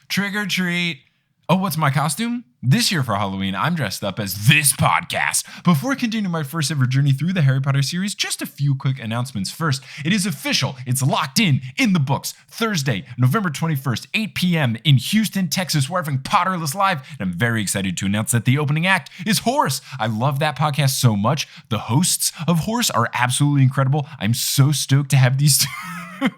Trick or treat. Oh, what's my costume? This year for Halloween, I'm dressed up as this podcast. Before continuing my first ever journey through the Harry Potter series, just a few quick announcements first. It is official. It's locked in the books. Thursday, November 21st, 8 p.m. in Houston, Texas, we're having Potterless Live. And I'm very excited to announce that the opening act is Horse. I love that podcast so much. The hosts of Horse are absolutely incredible. I'm so stoked to have these two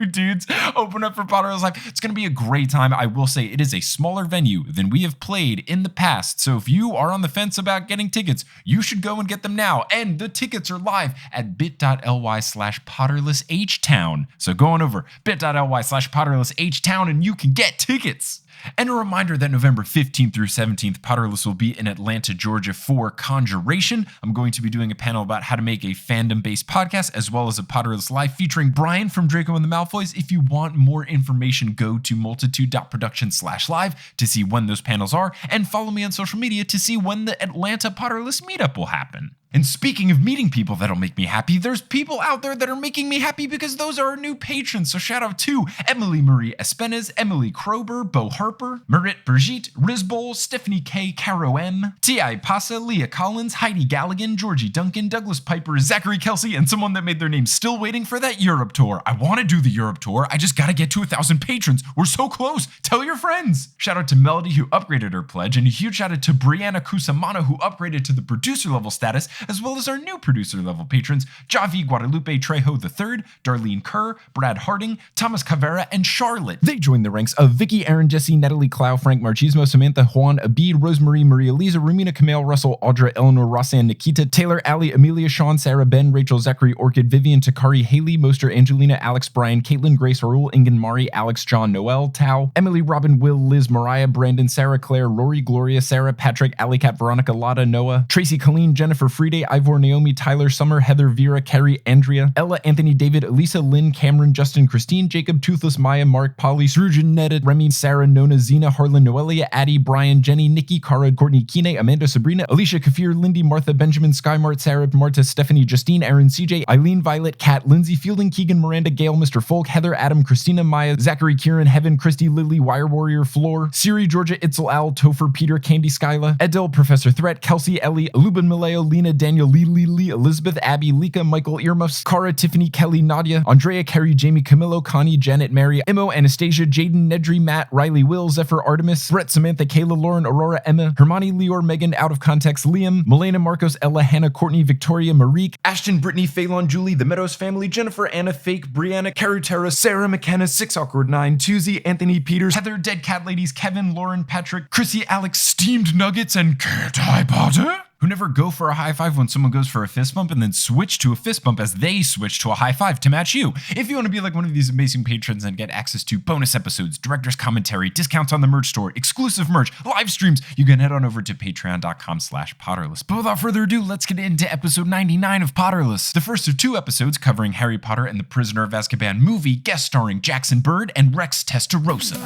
dudes open up for Potterless Live. It's going to be a great time. I will say it is a smaller venue than we have played in the past. So if you are on the fence about getting tickets, you should go and get them now. And the tickets are live at bit.ly/PotterlessHtown. So go on over bit.ly/PotterlessHtown and you can get tickets. And a reminder that November 15th through 17th, Potterless will be in Atlanta, Georgia for Conjuration. I'm going to be doing a panel about how to make a fandom-based podcast, as well as a Potterless Live featuring Brian from Draco and the Malfoys. If you want more information, go to multitude.productions/live to see when those panels are, and follow me on social media to see when the Atlanta Potterless meetup will happen. And speaking of meeting people that'll make me happy, there's people out there that are making me happy because those are our new patrons. So shout out to Emily Marie Espenez, Emily Krober, Bo Harper, Merit Brigitte, Rizbol, Stephanie K, Caro M, T.I. Pasa, Leah Collins, Heidi Galligan, Georgie Duncan, Douglas Piper, Zachary Kelsey, and someone that made their name still waiting for that Europe tour. I want to do the Europe tour. I just gotta get to 1,000 patrons. We're so close. Tell your friends. Shout out to Melody who upgraded her pledge, and a huge shout out to Brianna Cusamano who upgraded to the producer level status, as well as our new producer-level patrons, Javi Guadalupe Trejo III, Darlene Kerr, Brad Harding, Thomas Cavera, and Charlotte. They joined the ranks of Vicky, Aaron, Jesse, Natalie, Clow, Frank Marchismo, Samantha, Juan, Abid, Rosemary, Maria Lisa, Rumina, Camille, Russell, Audra, Eleanor, Rossan, Nikita, Taylor, Ali, Amelia, Sean, Sarah, Ben, Rachel, Zachary, Orchid, Vivian, Takari, Haley, Moster, Angelina, Alex, Brian, Caitlin, Grace, Arul, Ingen, Mari, Alex, John, Noel, Tao, Emily, Robin, Will, Liz, Mariah, Brandon, Sarah, Claire, Rory, Gloria, Sarah, Patrick, Ali Cat, Veronica, Lada, Noah, Tracy, Colleen, Jennifer, Friday, Ivor, Naomi, Tyler, Summer, Heather, Vera, Carrie, Andrea, Ella, Anthony, David, Elisa, Lynn, Cameron, Justin, Christine, Jacob, Toothless, Maya, Mark, Polly, Srujan, Netta, Remy, Sarah, Nona, Zena, Harlan, Noelia, Addie, Brian, Jenny, Nikki, Cara, Courtney, Kine, Amanda, Sabrina, Alicia, Kafir, Lindy, Martha, Benjamin, Skymart, Sarah, Marta, Stephanie, Justine, Aaron, CJ, Eileen, Violet, Kat, Lindsay, Fielding, Keegan, Miranda, Gail, Mr. Folk, Heather, Adam, Christina, Maya, Zachary, Kieran, Heaven, Christy, Lily, Wire Warrior, Floor, Siri, Georgia, Itzel, Al, Topher, Peter, Candy, Skyla, Edel, Professor Threat, Kelsey, Ellie, Lubin, Maleo, Lena, Daniel, Lee, Elizabeth, Abby, Lika, Michael, Earmuffs, Cara, Tiffany, Kelly, Nadia, Andrea, Carrie, Jamie, Camilo, Connie, Janet, Mary, Imo, Anastasia, Jaden, Nedry, Matt, Riley, Will, Zephyr, Artemis, Brett, Samantha, Kayla, Lauren, Aurora, Emma, Hermione, Leor, Megan, Out of Context, Liam, Melena, Marcos, Ella, Hannah, Courtney, Victoria, Marique, Ashton, Brittany, Phelan, Julie, The Meadows Family, Jennifer, Anna, Fake, Brianna, Carutera, Sarah, McKenna, 6 Awkward 9, Tuesday, Anthony, Peters, Heather, Dead Cat Ladies, Kevin, Lauren, Patrick, Chrissy, Alex, Steamed Nuggets, and Can't I Potter? Who never go for a high five when someone goes for a fist bump and then switch to a fist bump as they switch to a high five to match you. If you want to be like one of these amazing patrons and get access to bonus episodes, director's commentary, discounts on the merch store, exclusive merch, live streams, you can head on over to patreon.com/Potterless. But without further ado, let's get into episode 99 of Potterless, the first of 2 episodes covering Harry Potter and the Prisoner of Azkaban movie, guest starring Jackson Bird and Rex Testarossa.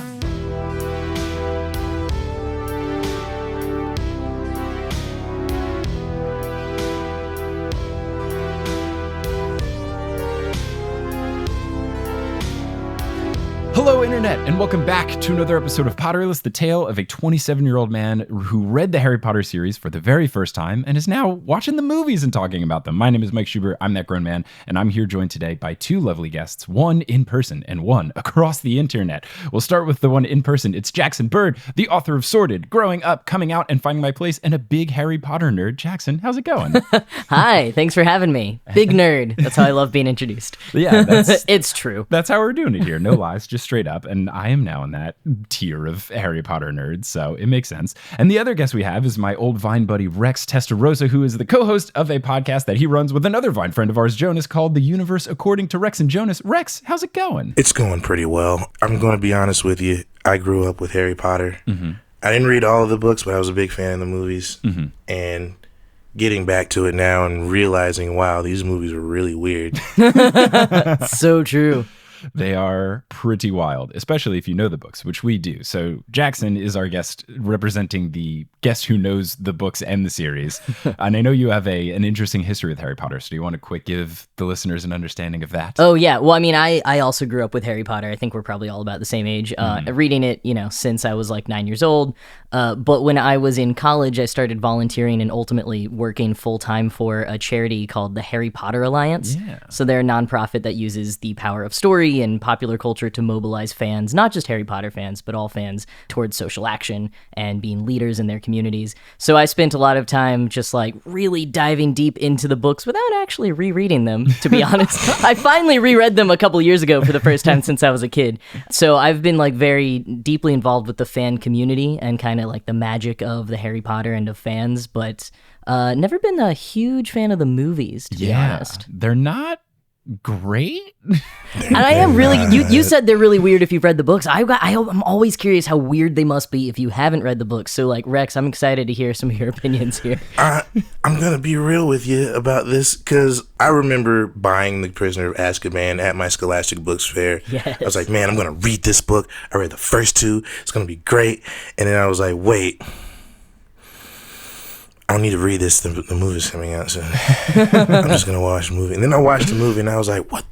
Hello, Internet, and welcome back to another episode of Potterless, the tale of a 27-year-old man who read the Harry Potter series for the very first time and is now watching the movies and talking about them. My name is Mike Schubert, I'm that grown man, and I'm here joined today by 2 lovely guests, one in person and one across the internet. We'll start with the one in person. It's Jackson Bird, the author of Sorted, Growing Up, Coming Out, and Finding My Place, and a big Harry Potter nerd. Jackson, how's it going? Hi, thanks for having me. Big nerd. That's how I love being introduced. Yeah, it's true. That's how we're doing it here. No lies, just straight up. And I am now in that tier of Harry Potter nerds, so it makes sense. And the other guest we have is my old Vine buddy, Rex Testarossa, who is the co-host of a podcast that he runs with another Vine friend of ours, Jonas, called The Universe According to Rex and Jonas. Rex, how's it going? It's going pretty well. I'm going to be honest with you. I grew up with Harry Potter. Mm-hmm. I didn't read all of the books, but I was a big fan of the movies. Mm-hmm. And getting back to it now and realizing, wow, these movies are really weird. So true. They are pretty wild, especially if you know the books, which we do. So Jackson is our guest representing the guest who knows the books and the series. And I know you have an interesting history with Harry Potter. So do you want to quick give the listeners an understanding of that? Oh, yeah. Well, I mean, I also grew up with Harry Potter. I think we're probably all about the same age. Reading it, since I was like 9 years old. But when I was in college, I started volunteering and ultimately working full-time for a charity called the Harry Potter Alliance. Yeah. So they're a nonprofit that uses the power of story and popular culture to mobilize fans, not just Harry Potter fans, but all fans towards social action and being leaders in their communities. So I spent a lot of time just like really diving deep into the books without actually rereading them, to be honest. I finally reread them a couple years ago for the first time since I was a kid. So I've been like very deeply involved with the fan community and kind of like the magic of the Harry Potter and of fans, but never been a huge fan of the movies, to be honest. They're not great. And I am really, you said they're really weird if you've read the books. I'm always curious how weird they must be if you haven't read the books. So like, Rex, I'm excited to hear some of your opinions here. I'm going to be real with you about this because I remember buying The Prisoner of Azkaban at my Scholastic Books Fair. Yes. I was like, man, I'm going to read this book. I read the first two. It's going to be great. And then I was like, wait, I don't need to read this. The movie's coming out, so I'm just going to watch the movie. And then I watched the movie and I was like, what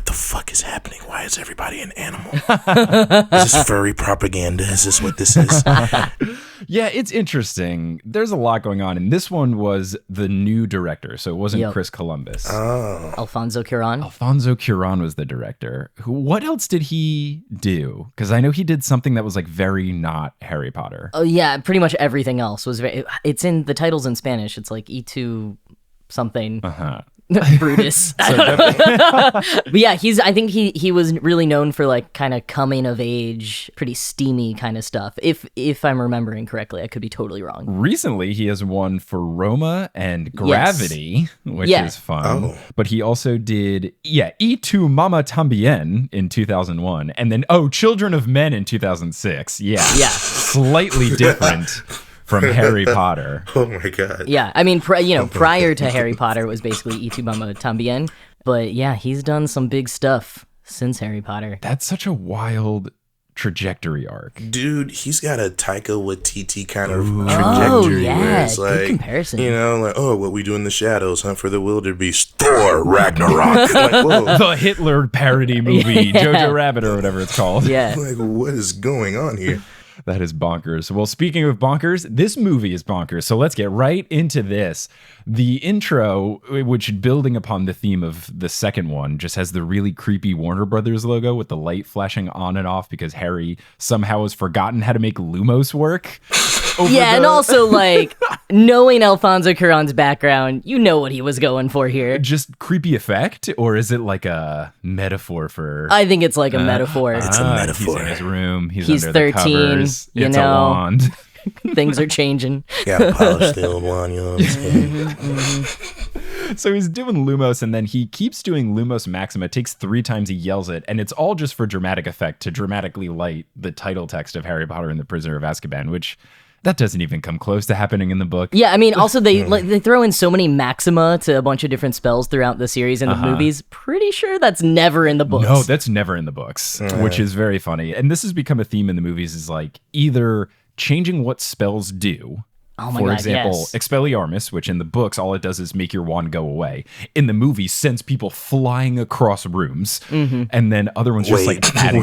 the fuck is happening? Why is everybody an animal? Is this furry propaganda? Is this what this is? Yeah, it's interesting. There's a lot going on. And this one was the new director. So it wasn't Chris Columbus. Oh. Alfonso Curan. Alfonso Curan was the director. What else did he do? Because I know he did something that was like very not Harry Potter. Oh, yeah. Pretty much everything else was it's in the titles in Spanish. It's like E2 something. Brutus. But yeah, I think he was really known for like kind of coming of age, pretty steamy kind of stuff. If I'm remembering correctly, I could be totally wrong. Recently, he has won for Roma and Gravity, which is fun. Oh. But he also did, Y Tu Mama Tambien in 2001, and then Children of Men in 2006. Yeah. Slightly different from Harry Potter. Oh my god. Yeah, I mean, prior to Harry Potter, it was basically Y Tu Mama Tambien. But yeah, he's done some big stuff since Harry Potter. That's such a wild trajectory arc. Dude, he's got a Taika Waititi kind of trajectory where it's like, good comparison. What we do in the shadows, Hunt for the Wildebeest, Thor, Ragnarok. Like, whoa. The Hitler parody movie, Jojo Rabbit or whatever it's called. Yeah. Like, what is going on here? That is bonkers. Well, speaking of bonkers, this movie is bonkers. So let's get right into this. The intro, which building upon the theme of the second one, just has the really creepy Warner Brothers logo with the light flashing on and off because Harry somehow has forgotten how to make Lumos work. And also like knowing Alfonso Cuarón's background, you know what he was going for here. Just creepy effect, or is it like a metaphor for? I think it's like a metaphor. It's a metaphor. He's in his room. He's under 13. The covers. It's a wand. Things are changing. Gotta polish the old wand, you know what I'm saying? So he's doing Lumos, and then he keeps doing Lumos Maxima. It takes 3 times he yells it, and it's all just for dramatic effect to dramatically light the title text of Harry Potter and the Prisoner of Azkaban, which that doesn't even come close to happening in the book. Yeah, I mean, also they throw in so many maxima to a bunch of different spells throughout the series and the movies. Pretty sure that's never in the books. No, that's never in the books, which is very funny. And this has become a theme in the movies, is like either changing what spells do. Oh my For God, example, yes. Expelliarmus, which in the books, all it does is make your wand go away. In the movie, sends people flying across rooms. And then other ones just like adding...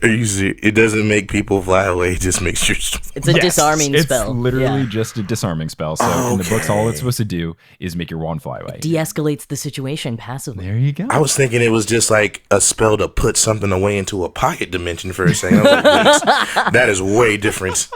Are you serious? It doesn't make people fly away. It just makes your... It's a disarming spell. It's literally just a disarming spell. So in the books, all it's supposed to do is make your wand fly away. De-escalates the situation passively. There you go. I was thinking it was just like a spell to put something away into a pocket dimension for a second. I was like, wait, that is way different.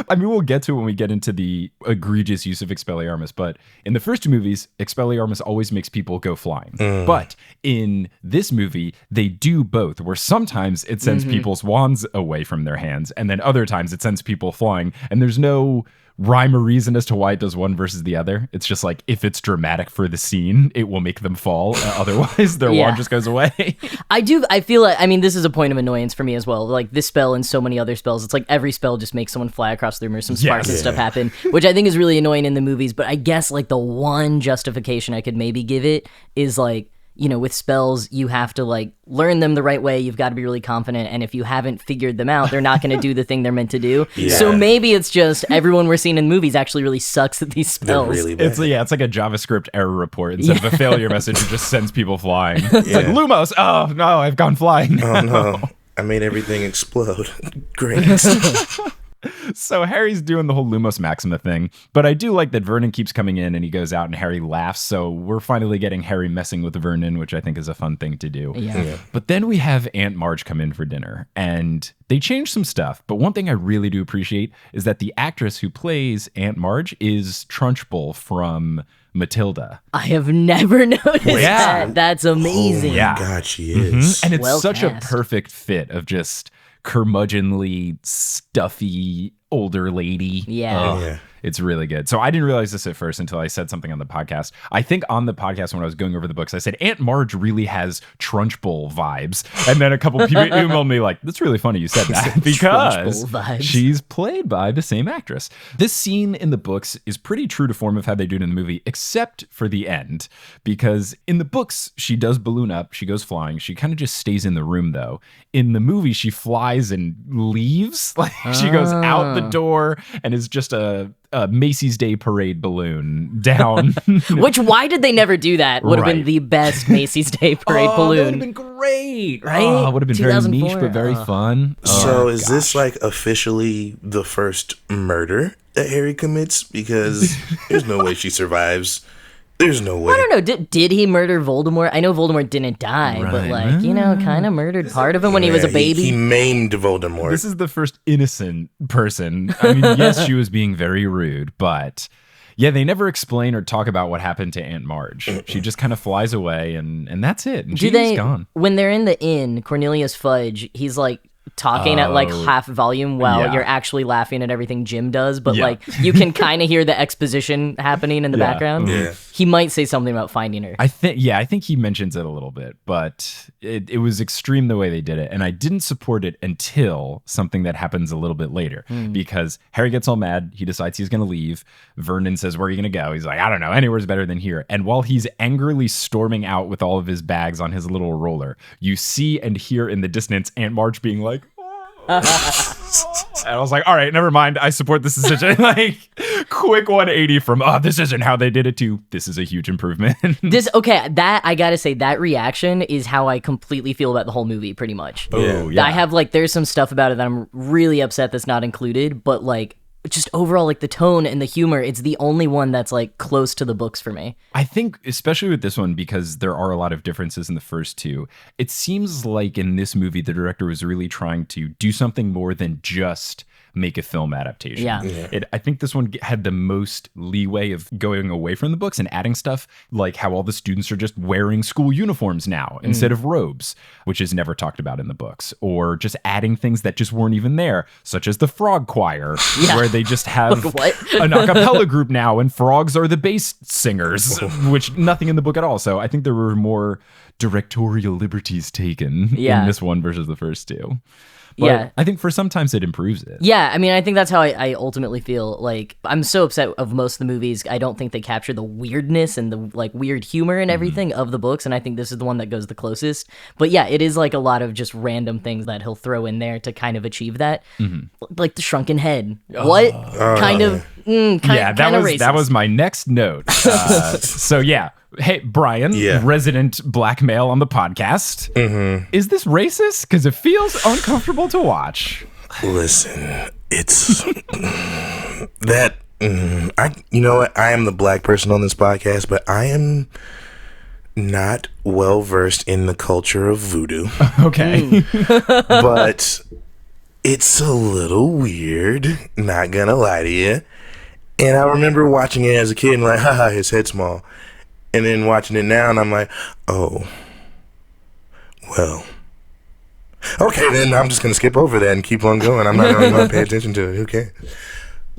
I mean, we'll get to it when we get into the egregious use of Expelliarmus, but in the first 2 movies, Expelliarmus always makes people go flying. But in this movie, they do both, where sometimes it sends people's wands away from their hands, and then other times it sends people flying, and there's no rhyme or reason as to why it does one versus the other. It's just like, if it's dramatic for the scene, it will make them fall. Otherwise, their wand just goes away. I feel like, I mean, this is a point of annoyance for me as well. Like this spell and so many other spells, it's like every spell just makes someone fly across the room or some sparks and stuff happen, which I think is really annoying in the movies. But I guess like the one justification I could maybe give it is like, with spells, you have to like learn them the right way. You've got to be really confident. And if you haven't figured them out, they're not going to do the thing they're meant to do. Yeah. So maybe it's just everyone we're seeing in movies actually really sucks at these spells. They're really bad. It's like a JavaScript error report. Instead of a failure message, it just sends people flying. It's like, Lumos, oh no, I've gone flying. Oh no, I made everything explode. Great. So Harry's doing the whole Lumos Maxima thing, but I do like that Vernon keeps coming in and he goes out and Harry laughs. So we're finally getting Harry messing with Vernon, which I think is a fun thing to do. Yeah. But then we have Aunt Marge come in for dinner and they change some stuff. But one thing I really do appreciate is that the actress who plays Aunt Marge is Trunchbull from Matilda. I have never noticed that. That's amazing. Oh my God, she is. And it's Well such cast. a perfect fit of just curmudgeonly, stuffy older lady. Yeah. Yeah. It's really good. So I didn't realize this at first until I said something on the podcast. I think on the podcast when I was going over the books, I said Aunt Marge really has Trunchbull vibes. And then a couple people emailed me like, that's really funny you said that because Trunchbull vibes. she's played by the same actress. This scene in the books is pretty true to form of how they do it in the movie, except for the end. Because in the books, she does balloon up. She goes flying. She kind of just stays in the room, though. In the movie, she flies and leaves. Like she goes out the door and is just a Macy's Day Parade balloon down. Why did they never do that? Would have been Right. the best Macy's Day Parade That would balloon. have been great. Right? Oh, would have been very 2004. niche, but very fun. So Oh, is this like officially the first murder that Harry commits? Because there's no way she survives. There's no way. I don't know. Did he murder Voldemort? I know Voldemort didn't die, but Right. kind of murdered part of him when he was a baby. He maimed Voldemort. This is the first innocent person. I mean, yes, she was being very rude, but yeah, they never explain or talk about what happened to Aunt Marge. She just kind of flies away and that's it. And she's gone. When they're in the inn, Cornelius Fudge, he's like talking at like half volume while Yeah. you're actually laughing at everything Jim does, but Yeah. like you can kind of hear the exposition happening in the Yeah. background. Yeah. He might say something about finding her. I think he mentions it a little bit, but it was extreme the way they did it. And I didn't support it until something that happens a little bit later because Harry gets all mad. He decides he's going to leave. Vernon says, where are you going to go? He's like, I don't know. Anywhere's better than here. And while he's angrily storming out with all of his bags on his little roller, you see and hear in the distance Aunt Marge being like, and I was like, all right, never mind. I support this decision. Like, quick 180 from, this isn't how they did it to, this is a huge improvement. That I gotta say, that reaction is how I completely feel about the whole movie, pretty much. Oh, yeah. I have like, there's some stuff about it that I'm really upset that's not included, but like, just overall, like the tone and the humor, it's the only one that's like close to the books for me. I think, especially with this one, because there are a lot of differences in the first two, it seems like in this movie, the director was really trying to do something more than just make a film adaptation. Yeah. I think this one had the most leeway of going away from the books and adding stuff like how all the students are just wearing school uniforms now instead of robes, which is never talked about in the books, or just adding things that just weren't even there, such as the frog choir, where they just have What? an a cappella group now and frogs are the bass singers, which nothing in the book at all. So I think there were more directorial liberties taken in this one versus the first two. But I think for sometimes it improves it. Yeah, I mean, I think that's how I ultimately feel. Like, I'm so upset of most of the movies. I don't think they capture the weirdness and the like weird humor and everything of the books, and I think this is the one that goes the closest. But yeah, it is like a lot of just random things that he'll throw in there to kind of achieve that. Like the shrunken head. What? Kind of racist. that was my next note. So yeah. Hey, Brian, resident black male on the podcast. Is this racist? Because it feels uncomfortable to watch. Listen, it's that. You know what? I am the black person on this podcast, but I am not well versed in the culture of voodoo. Okay. But it's a little weird, not gonna lie to you. And I remember watching it as a kid and like, haha, his head's small. And then watching it now and I'm like, oh, well. Okay, then I'm just gonna skip over that and keep on going. I'm not even gonna pay attention to it. Who cares?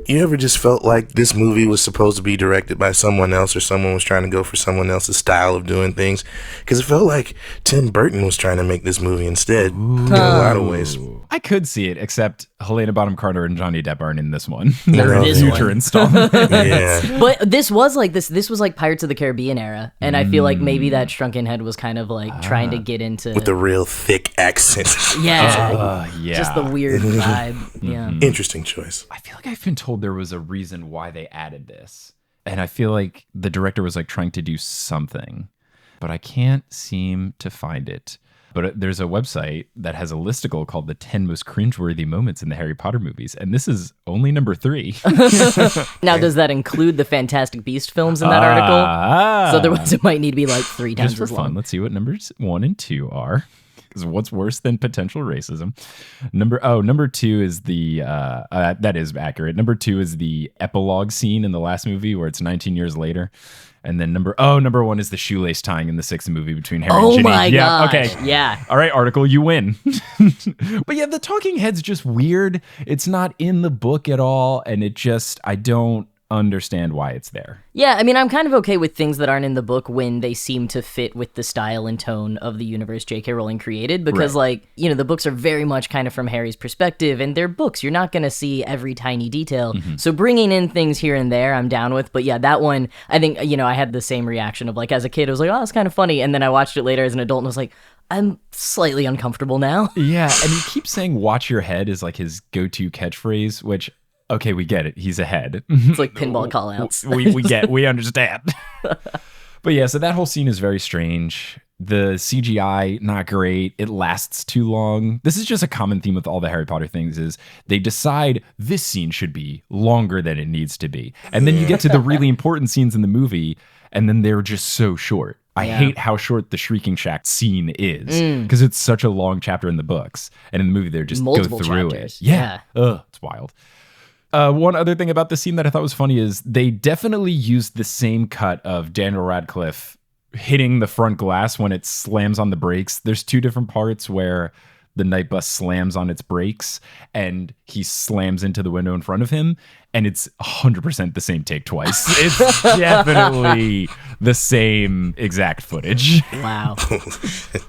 You ever just felt like this movie was supposed to be directed by someone else, or someone was trying to go for someone else's style of doing things? Because it felt like Tim Burton was trying to make this movie instead in a lot of ways. I could see it, except Helena Bonham Carter and Johnny Depp aren't in this one. They're in in this future one. installment. Yeah. But this was like this was like Pirates of the Caribbean era, and I feel like maybe that Shrunken Head was kind of like trying to get into With the real thick accent. yeah, Yeah. just the weird vibe. Yeah. Interesting choice. I feel like I've been told there was a reason why they added this. And I feel like the director was like trying to do something, but I can't seem to find it. But there's a website that has a listicle called the 10 most cringeworthy moments in the Harry Potter movies. And this is only number 3. Now, does that include the Fantastic Beast films in that article? So otherwise it might need to be like 3 times Just for as fun, long. let's see what numbers 1 and 2 are. Because what's worse than potential racism? Number 2 is the that is accurate. Number 2 is the epilogue scene in the last movie where it's 19 years later. And then number 1 is the shoelace tying in the 6th movie between Harry and Oh Ginny. my Yeah, gosh. okay. Yeah. All right, article, you win. But yeah, the talking head's just weird. It's not in the book at all, and I don't understand why it's there. Yeah, I mean, I'm kind of okay with things that aren't in the book when they seem to fit with the style and tone of the universe J.K. Rowling created, because, Right. like, the books are very much kind of from Harry's perspective, and they're books. You're not going to see every tiny detail. So bringing in things here and there, I'm down with. But yeah, that one, I think, I had the same reaction of, like, as a kid, I was like, oh, it's kind of funny. And then I watched it later as an adult and was like, I'm slightly uncomfortable now. Yeah, and he keeps saying "watch your head" is like his go-to catchphrase, which, okay, we get it. He's ahead. It's like pinball callouts. We understand. But yeah, so that whole scene is very strange. The CGI, not great. It lasts too long. This is just a common theme with all the Harry Potter things is they decide this scene should be longer than it needs to be. And then you get to the really important scenes in the movie, and then they're just so short. I hate how short the Shrieking Shack scene is because it's such a long chapter in the books. And in the movie, they're just Multiple go through chapters. it. Yeah. Ugh, it's wild. One other thing about the scene that I thought was funny is they definitely used the same cut of Daniel Radcliffe hitting the front glass when it slams on the brakes. There's 2 different parts where the night bus slams on its brakes and he slams into the window in front of him, and it's 100% the same take twice. It's definitely the same exact footage. Wow.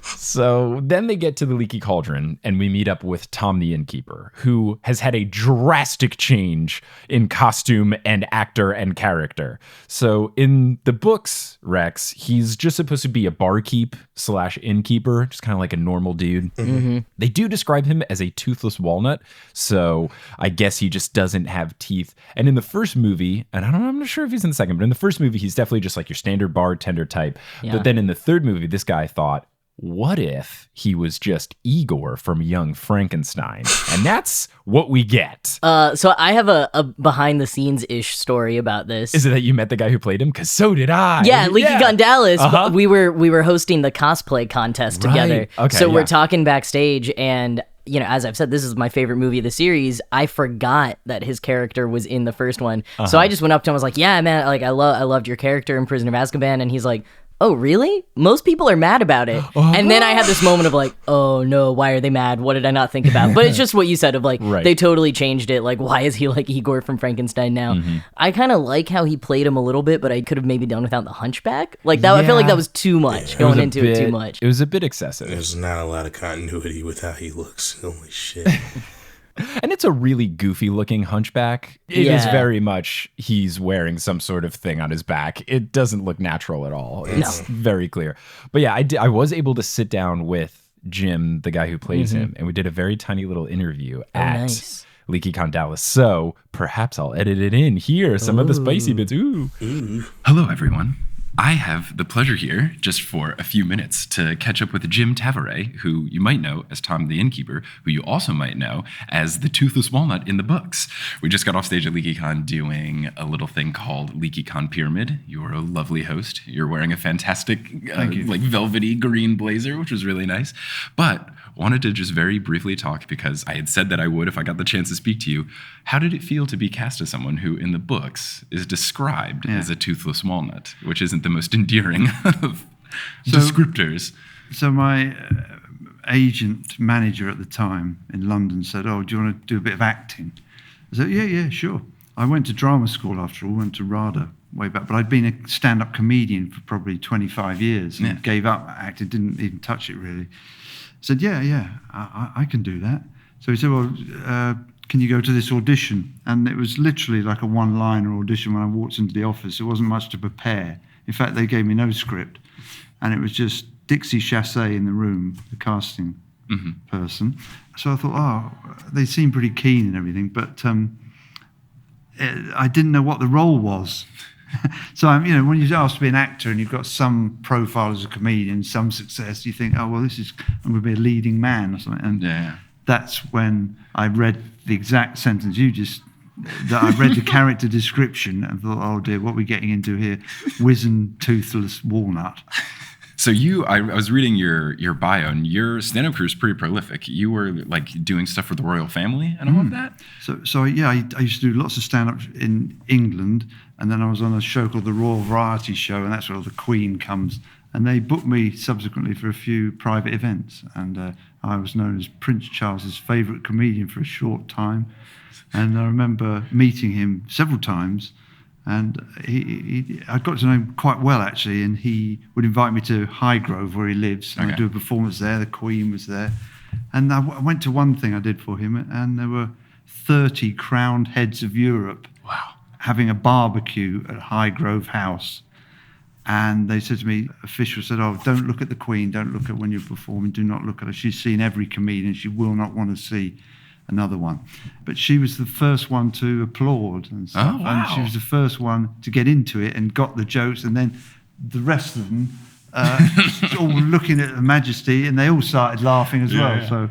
So then they get to the Leaky Cauldron, and we meet up with Tom the Innkeeper, who has had a drastic change in costume and actor and character. So in the books, Rex, he's just supposed to be a barkeep / innkeeper, just kind of like a normal dude. Mm-hmm. They do describe him as a toothless walnut, so I guess he just doesn't have teeth. And in the first movie, and I'm not sure if he's in the second, but in the first movie, he's definitely just like your standard bartender type. Yeah. But then in the third movie, this guy thought, what if he was just Igor from Young Frankenstein? And that's what we get. So I have a behind-the-scenes-ish story about this. Is it that you met the guy who played him? Because so did I. Yeah, Leaky Gonzalez. Uh-huh. We were hosting the cosplay contest together. Okay, so we're yeah. talking backstage, and as I've said, this is my favorite movie of the series. I forgot that his character was in the first one, so I just went up to him. I was like, "Yeah, man, like I loved your character in Prisoner of Azkaban," and he's like, oh, really? Most people are mad about it. And then I had this moment of like, oh no, why are they mad? What did I not think about? But it's just what you said of like, they totally changed it. Like, why is he like Igor from Frankenstein now? Mm-hmm. I kind of like how he played him a little bit, but I could have maybe done without the hunchback. Like that, I feel like that was too much, going into it too much. It was a bit excessive. There's not a lot of continuity with how he looks. Holy shit. And it's a really goofy looking hunchback. It is very much he's wearing some sort of thing on his back. It doesn't look natural at all. It's very clear. But yeah, I was able to sit down with Jim, the guy who plays him, and we did a very tiny little interview at Leaky Condalis. So perhaps I'll edit it in here. Some of the spicy bits. Ooh. Hello, everyone. I have the pleasure here, just for a few minutes, to catch up with Jim Tavare, who you might know as Tom the Innkeeper, who you also might know as the Toothless Walnut in the books. We just got off stage at LeakyCon doing a little thing called LeakyCon Pyramid. You're a lovely host. You're wearing a fantastic, like velvety green blazer, which was really nice. But wanted to just very briefly talk, because I had said that I would if I got the chance to speak to you. How did it feel to be cast as someone who, in the books, is described as a toothless walnut, which isn't the most endearing of descriptors? So my agent manager at the time in London said, oh, do you want to do a bit of acting? I said, yeah, sure. I went to drama school after all, went to RADA way back, but I'd been a stand-up comedian for probably 25 years and gave up acting, didn't even touch it really. I said, yeah, I can do that. So he said, well, can you go to this audition? And it was literally like a one-liner audition when I walked into the office. There wasn't much to prepare. In fact, they gave me no script. And it was just Dixie Chassé in the room, the casting person. So I thought, they seem pretty keen and everything, but I didn't know what the role was. So, when you're asked to be an actor and you've got some profile as a comedian, some success, you think, I'm going to be a leading man or something. And that's when I read the exact sentence that I read the character description and thought, oh dear, what are we getting into here? Wizened, toothless walnut. So I was reading your bio, and your stand-up career is pretty prolific. You were like doing stuff for the royal family and all of that. So I used to do lots of stand-up in England, and then I was on a show called the Royal Variety Show, and that's where the Queen comes. And they booked me subsequently for a few private events, and I was known as Prince Charles's favourite comedian for a short time. And I remember meeting him several times. And I got to know him quite well, actually, and he would invite me to Highgrove, where he lives, and I'd do a performance there. The Queen was there. And I went to one thing I did for him, and there were 30 crowned heads of Europe having a barbecue at Highgrove House. And they said to me, officials said, don't look at the Queen, don't look at when you're performing, do not look at her. She's seen every comedian, she will not want to see another one. But she was the first one to applaud and stuff. Oh, wow. And she was the first one to get into it and got the jokes, and then the rest of them all looking at Her Majesty, and they all started laughing as well. So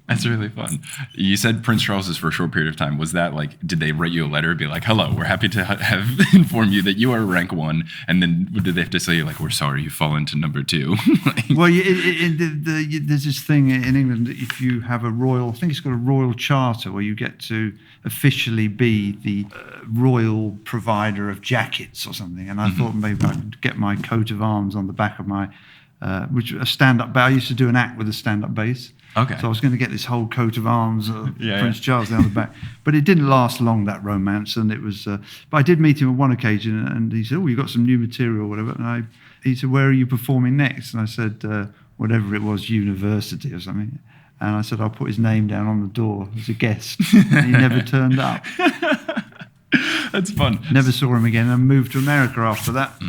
that's really fun. You said Prince Charles is for a short period of time. Was that like, did they write you a letter, be like, hello, we're happy to have inform you that you are rank 1, and then did they have to say, like, we're sorry you fall into number 2? Well, there's this thing in England that if you have I think it's got a royal charter where you get to officially be the royal provider of jackets or something. And I thought maybe I could get my coat of arms on the back of my, which a stand-up bass. I used to do an act with a stand-up bass. Okay. So I was going to get this whole coat of arms of Prince Charles down the back. But it didn't last long, that romance. And it was, but I did meet him on one occasion, and he said, you got some new material or whatever. And he said, where are you performing next? And I said, whatever it was, university or something. And I said, I'll put his name down on the door as a guest. And he never turned up. That's fun. Never saw him again, and moved to America after that.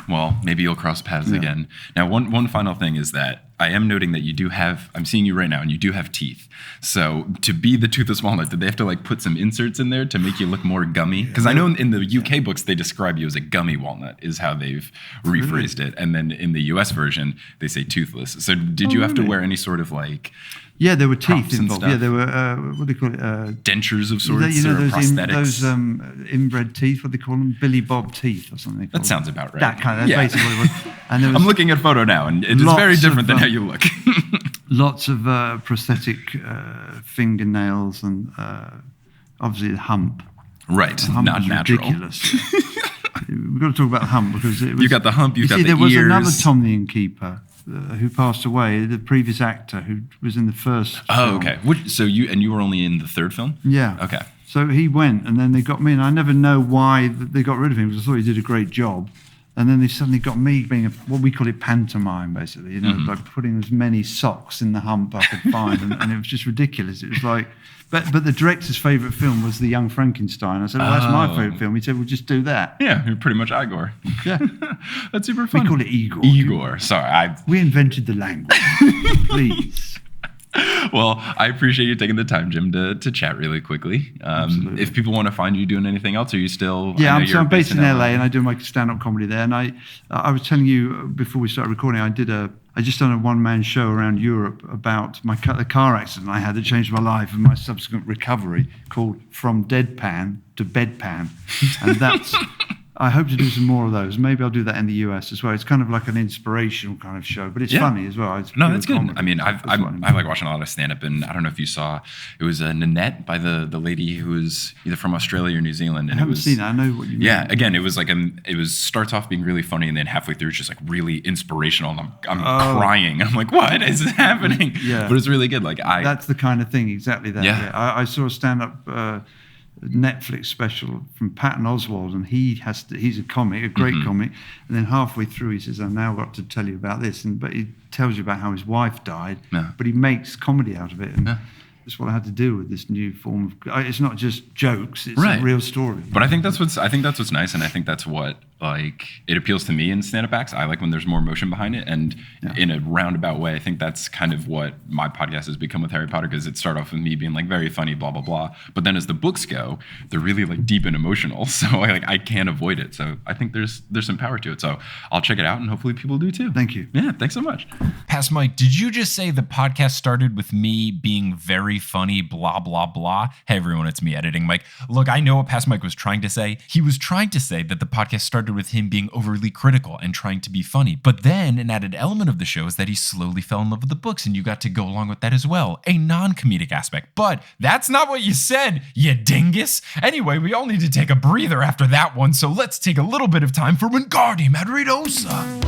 Well, maybe you'll cross paths again. Now, one final thing is that I am noting that you do have, I'm seeing you right now, and you do have teeth. So to be the toothless walnut, did they have to like put some inserts in there to make you look more gummy? Because I know in the UK books, they describe you as a gummy walnut is how they've rephrased it. And then in the US version, they say toothless. So did you have to wear any sort of like... Yeah, there were teeth involved. Stuff. Yeah, there were, what do they call it? Dentures of sorts, those prosthetics? those inbred teeth, what do they call them? Billy Bob teeth or something. That sounds about right. That kind of, that's basically what it was. And there was I'm looking at a photo now, and it is very different than how you look. Lots of prosthetic fingernails and obviously the hump. Right, the hump not was natural. Ridiculous. We've got to talk about the hump because it was... You got the hump, you've got the ears. There was another Tom the Innkeeper who passed away, the previous actor who was in the first film. Okay. So you were only in the third film? Yeah. Okay. So he went, and then they got me, and I never know why they got rid of him, because I thought he did a great job. And then they suddenly got me being what we call it pantomime, basically, like putting as many socks in the hump I could find, and it was just ridiculous. It was like, but the director's favourite film was The Young Frankenstein. I said, well, that's my favourite film. He said, well, just do that. Yeah, you're pretty much Igor. Yeah. That's super fun. We call it Igor. Igor, sorry. We invented the language. Please. Well, I appreciate you taking the time, Jim, to chat really quickly. If people want to find you doing anything else, are you still... Yeah, I'm based in LA, and I do my stand-up comedy there. And I was telling you before we started recording, I just done a one-man show around Europe about the car accident I had that changed my life and my subsequent recovery, called From Deadpan to Bedpan. And that's... I hope to do some more of those. Maybe I'll do that in the US as well. It's kind of like an inspirational kind of show, but it's funny as well. No, that's good. Comedy. I mean, I like watching a lot of stand-up, and I don't know if you saw, it was Nanette by the lady who was either from Australia or New Zealand. And I haven't seen it. I know what you mean. Yeah, again, it was like, starts off being really funny, and then halfway through it's just like really inspirational, and I'm crying. I'm like, what is happening? Yeah. But it's really good. Like That's the kind of thing, exactly that. Yeah. I saw a stand-up Netflix special from Patton Oswalt, and he's a comic, a great comic, and then halfway through he says, I've now got to tell you about this, but he tells you about how his wife died, but he makes comedy out of it, and It's what I had to do with this new form of. It's not just jokes; it's Right. a real story. But I think that's what's nice, and I think that's what it appeals to me in stand-up acts. I like when there's more emotion behind it, and in a roundabout way, I think that's kind of what my podcast has become with Harry Potter, because it started off with me being like very funny, blah blah blah. But then as the books go, they're really like deep and emotional, so I can't avoid it. So I think there's some power to it. So I'll check it out, and hopefully people do too. Thank you. Yeah, thanks so much. Past Mike, did you just say the podcast started with me being very funny, blah, blah, blah? Hey, everyone, it's me editing Mike. Look, I know what Past Mike was trying to say. He was trying to say that the podcast started with him being overly critical and trying to be funny. But then an added element of the show is that he slowly fell in love with the books, and you got to go along with that as well. A non-comedic aspect. But that's not what you said, you dingus. Anyway, we all need to take a breather after that one, so let's take a little bit of time for Wingardium Adridosa.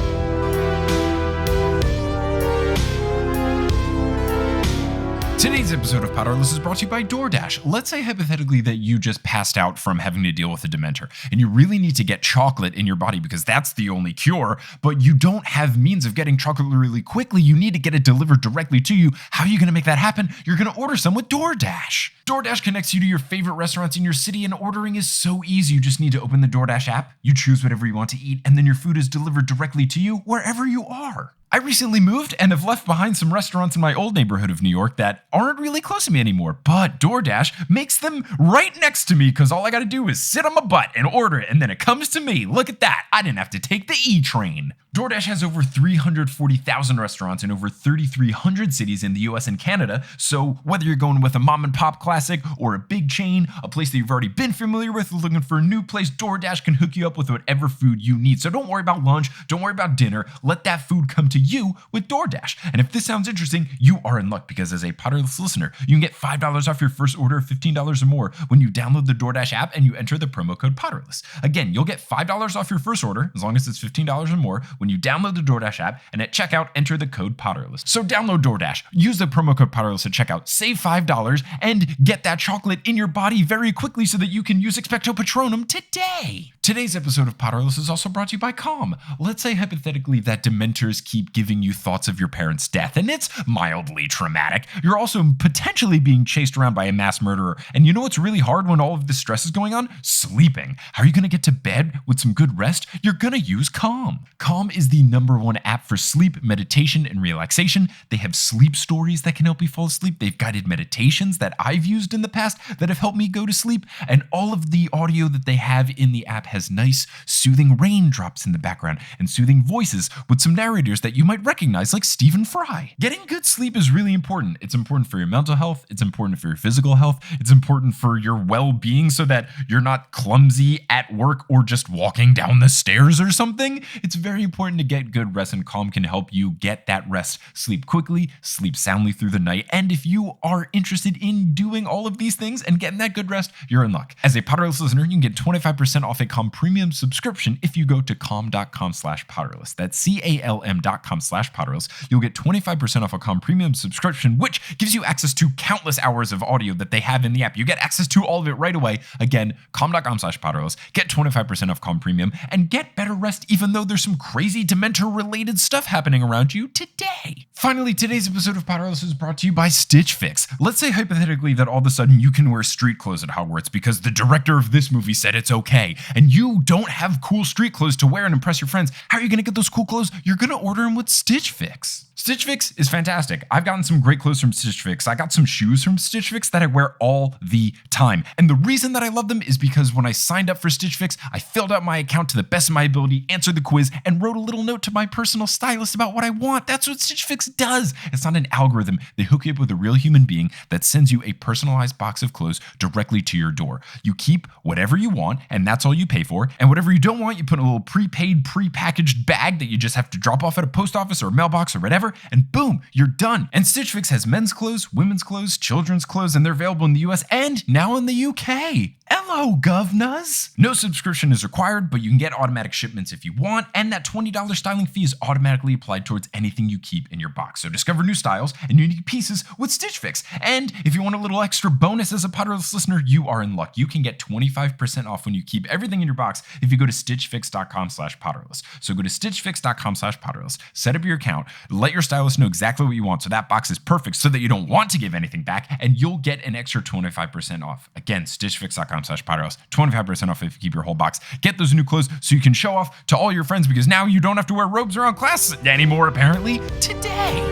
Today's episode of Potterless is brought to you by DoorDash. Let's say hypothetically that you just passed out from having to deal with a Dementor, and you really need to get chocolate in your body because that's the only cure, but you don't have means of getting chocolate really quickly. You need to get it delivered directly to you. How are you going to make that happen? You're going to order some with DoorDash. DoorDash connects you to your favorite restaurants in your city, and ordering is so easy. You just need to open the DoorDash app, you choose whatever you want to eat, and then your food is delivered directly to you wherever you are. I recently moved and have left behind some restaurants in my old neighborhood of New York that aren't really close to me anymore, but DoorDash makes them right next to me because all I gotta do is sit on my butt and order it, and then it comes to me. Look at that. I didn't have to take the E-train. DoorDash has over 340,000 restaurants in over 3,300 cities in the US and Canada, so whether you're going with a mom and pop classic or a big chain, a place that you've already been familiar with, looking for a new place, DoorDash can hook you up with whatever food you need. So don't worry about lunch, don't worry about dinner, let that food come to you with DoorDash. And if this sounds interesting, you are in luck, because as a Potterless listener, you can get $5 off your first order of $15 or more when you download the DoorDash app and you enter the promo code Potterless. Again, you'll get $5 off your first order, as long as it's $15 or more, when you download the DoorDash app, and at checkout, enter the code Potterless. So download DoorDash, use the promo code Potterless at checkout, save $5, and get that chocolate in your body very quickly so that you can use Expecto Patronum today. Today's episode of Potterless is also brought to you by Calm. Let's say hypothetically that Dementors keep giving you thoughts of your parents' death, and it's mildly traumatic. You're also potentially being chased around by a mass murderer, and you know what's really hard when all of this stress is going on? Sleeping. How are you going to get to bed with some good rest? You're going to use Calm. Calm is the #1 app for sleep, meditation, and relaxation. They have sleep stories that can help you fall asleep. They've guided meditations that I've used in the past that have helped me go to sleep, and all of the audio that they have in the app has nice, soothing raindrops in the background and soothing voices with some narrators that you might recognize, like Stephen Fry. Getting good sleep is really important. It's important for your mental health. It's important for your physical health. It's important for your well-being so that you're not clumsy at work or just walking down the stairs or something. It's very important to get good rest, and Calm can help you get that rest. Sleep quickly, sleep soundly through the night, and if you are interested in doing all of these things and getting that good rest, you're in luck. As a Potterless listener, you can get 25% off a Calm premium subscription if you go to calm.com/Potterless. That's CALM.com/Potterless. You'll get 25% off a Calm premium subscription, which gives you access to countless hours of audio that they have in the app. You get access to all of it right away. Again, calm.com/Potterless. Get 25% off Calm premium and get better rest, even though there's some crazy Dementor-related stuff happening around you today. Finally, today's episode of Potterless is brought to you by Stitch Fix. Let's say hypothetically that all of a sudden you can wear street clothes at Hogwarts because the director of this movie said it's okay, and you don't have cool street clothes to wear and impress your friends. How are you going to get those cool clothes? You're going to order them with Stitch Fix. Stitch Fix is fantastic. I've gotten some great clothes from Stitch Fix. I got some shoes from Stitch Fix that I wear all the time. And the reason that I love them is because when I signed up for Stitch Fix, I filled out my account to the best of my ability, answered the quiz, and wrote a little note to my personal stylist about what I want. That's what Stitch Fix does. It's not an algorithm. They hook you up with a real human being that sends you a personalized box of clothes directly to your door. You keep whatever you want, and that's all you pay for. And whatever you don't want, you put in a little prepaid, prepackaged bag that you just have to drop off at a post office or a mailbox or whatever, and boom, you're done. And Stitch Fix has men's clothes, women's clothes, children's clothes, and they're available in the US and now in the UK. Hello, governors! No subscription is required, but you can get automatic shipments if you want, and that $20 styling fee is automatically applied towards anything you keep in your box. So discover new styles and unique pieces with Stitch Fix. And if you want a little extra bonus as a Potterless listener, you are in luck. You can get 25% off when you keep everything in your box if you go to stitchfix.com/potterless. So go to stitchfix.com/potterless, set up your account, let your stylist know exactly what you want so that box is perfect so that you don't want to give anything back, and you'll get an extra 25% off. Again, stitchfix.com/potterless, 25% off if you keep your whole box. Get those new clothes so you can show off to all your friends, because now you don't have to wear robes around class anymore, apparently, today.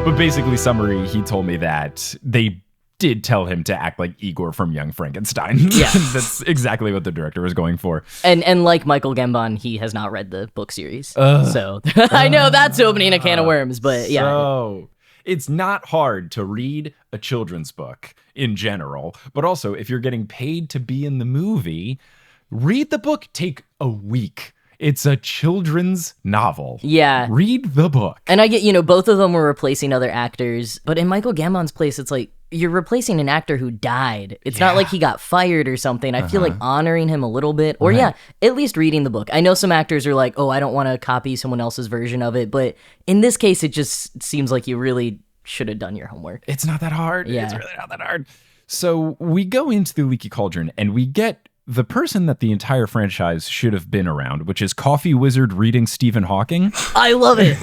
But basically, summary, he told me that they did tell him to act like Igor from Young Frankenstein. Yeah. That's exactly what the director was going for. And like Michael Gambon, he has not read the book series. So I know that's opening a can of worms, but yeah. So it's not hard to read a children's book in general, but also if you're getting paid to be in the movie, read the book. Take a week. It's a children's novel. Yeah. Read the book. And I get, both of them were replacing other actors, but in Michael Gambon's place, it's like, you're replacing an actor who died. It's not like he got fired or something. I feel like honoring him a little bit, or at least reading the book. I know some actors are like, oh, I don't want to copy someone else's version of it, but in this case, it just seems like you really should have done your homework. It's not that hard. Yeah. It's really not that hard. So we go into the Leaky Cauldron and we get the person that the entire franchise should have been around, which is Coffee Wizard reading Stephen Hawking. I love it.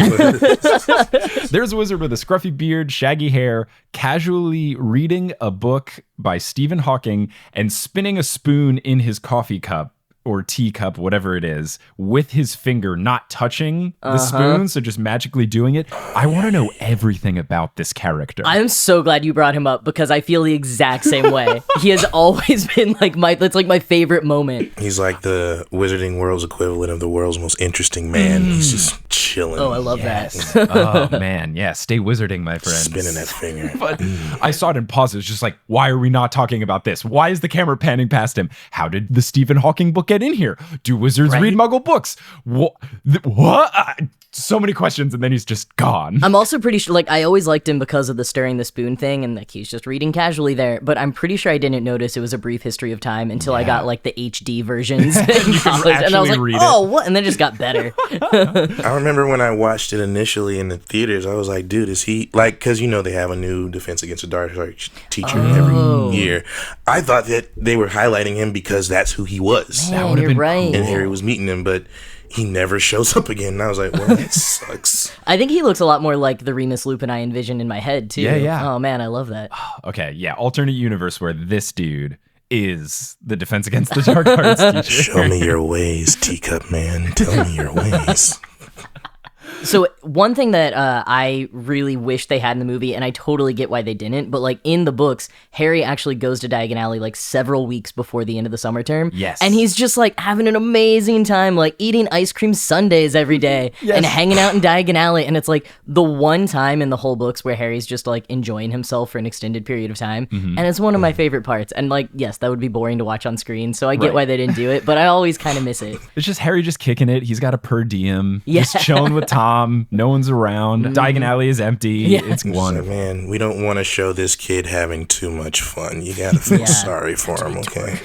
There's a wizard with a scruffy beard, shaggy hair, casually reading a book by Stephen Hawking and spinning a spoon in his coffee cup or teacup, whatever it is, with his finger not touching the spoon, so just magically doing it. I want to know everything about this character. I'm so glad you brought him up because I feel the exact same way. He has always been that's like my favorite moment. He's like the Wizarding World's equivalent of the world's most interesting man. He's just chilling. Oh, I love that. Oh, man. Yeah, stay wizarding, my friends. Spinning that finger. But I saw it in pauses, just like, why are we not talking about this? Why is the camera panning past him? How did the Stephen Hawking book get in here? Do wizards read Muggle books? What? So many questions, and then he's just gone. I'm also pretty sure, I always liked him because of the stirring the spoon thing, and he's just reading casually there, but I'm pretty sure I didn't notice it was a brief history of time until I got, the HD versions in college, and I was like, oh, what? And then it just got better. I remember when I watched it initially in the theaters, I was like, dude, is he, because they have a new Defense Against the Dark Arts teacher every year. I thought that they were highlighting him because that's who he was. Man, you're right. And Harry was meeting him, but he never shows up again. And I was like, well, that sucks. I think he looks a lot more like the Remus Lupin I envisioned in my head, too. Yeah. Oh, man, I love that. Okay, yeah. Alternate universe where this dude is the Defense Against the Dark Arts teacher. Show me your ways, teacup man. Tell me your ways. So one thing that I really wish they had in the movie, and I totally get why they didn't, but in the books, Harry actually goes to Diagon Alley several weeks before the end of the summer term. Yes. And he's just having an amazing time, eating ice cream sundaes every day and hanging out in Diagon Alley. And it's the one time in the whole books where Harry's just enjoying himself for an extended period of time. And it's one of my favorite parts. And yes, that would be boring to watch on screen. So I get why they didn't do it, but I always kind of miss it. It's just Harry just kicking it. He's got a per diem. Just chilling with Tom. No one's around. Diagon Alley is empty. Yeah. It's wonderful. So, man, we don't want to show this kid having too much fun. You gotta feel sorry for him, okay?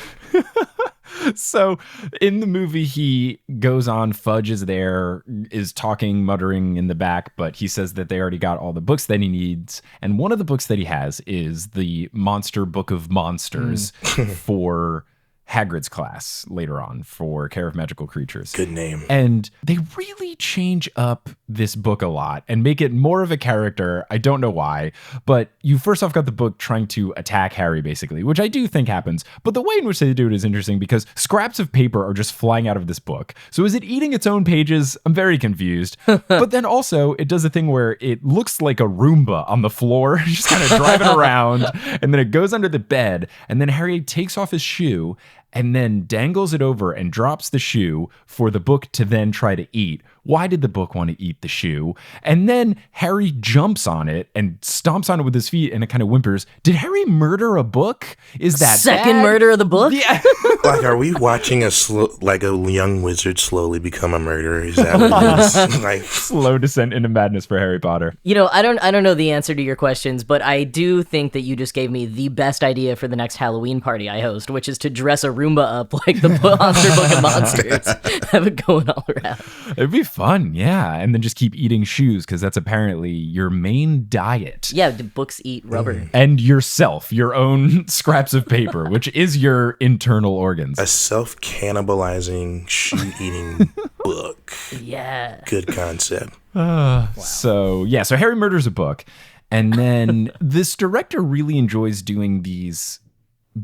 So in the movie, he goes on, Fudge is there, is talking, muttering in the back, but he says that they already got all the books that he needs. And one of the books that he has is the Monster Book of Monsters for Hagrid's class later on for Care of Magical Creatures. Good name. And they really change up this book a lot and make it more of a character. I don't know why, but you first off got the book trying to attack Harry, basically, which I do think happens. But the way in which they do it is interesting because scraps of paper are just flying out of this book. So is it eating its own pages? I'm very confused. But then also it does a thing where it looks like a Roomba on the floor, just kind of driving around, and then it goes under the bed, and then Harry takes off his shoe and then dangles it over and drops the shoe for the book to then try to eat. Why did the book want to eat the shoe? And then Harry jumps on it and stomps on it with his feet and it kind of whimpers. Did Harry murder a book? Is that second bad? Murder of the book? Yeah. Are we watching a young wizard slowly become a murderer? Is that what it is? Slow descent into madness for Harry Potter. I don't know the answer to your questions, but I do think that you just gave me the best idea for the next Halloween party I host, which is to dress a Roomba up like the Monster Book of Monsters. Have it going all around. It'd be fun, yeah. And then just keep eating shoes because that's apparently your main diet. Yeah, the books eat rubber. And yourself, your own scraps of paper, which is your internal organs. A self-cannibalizing, shoe-eating book. Yeah. Good concept. So Harry murders a book. And then this director really enjoys doing these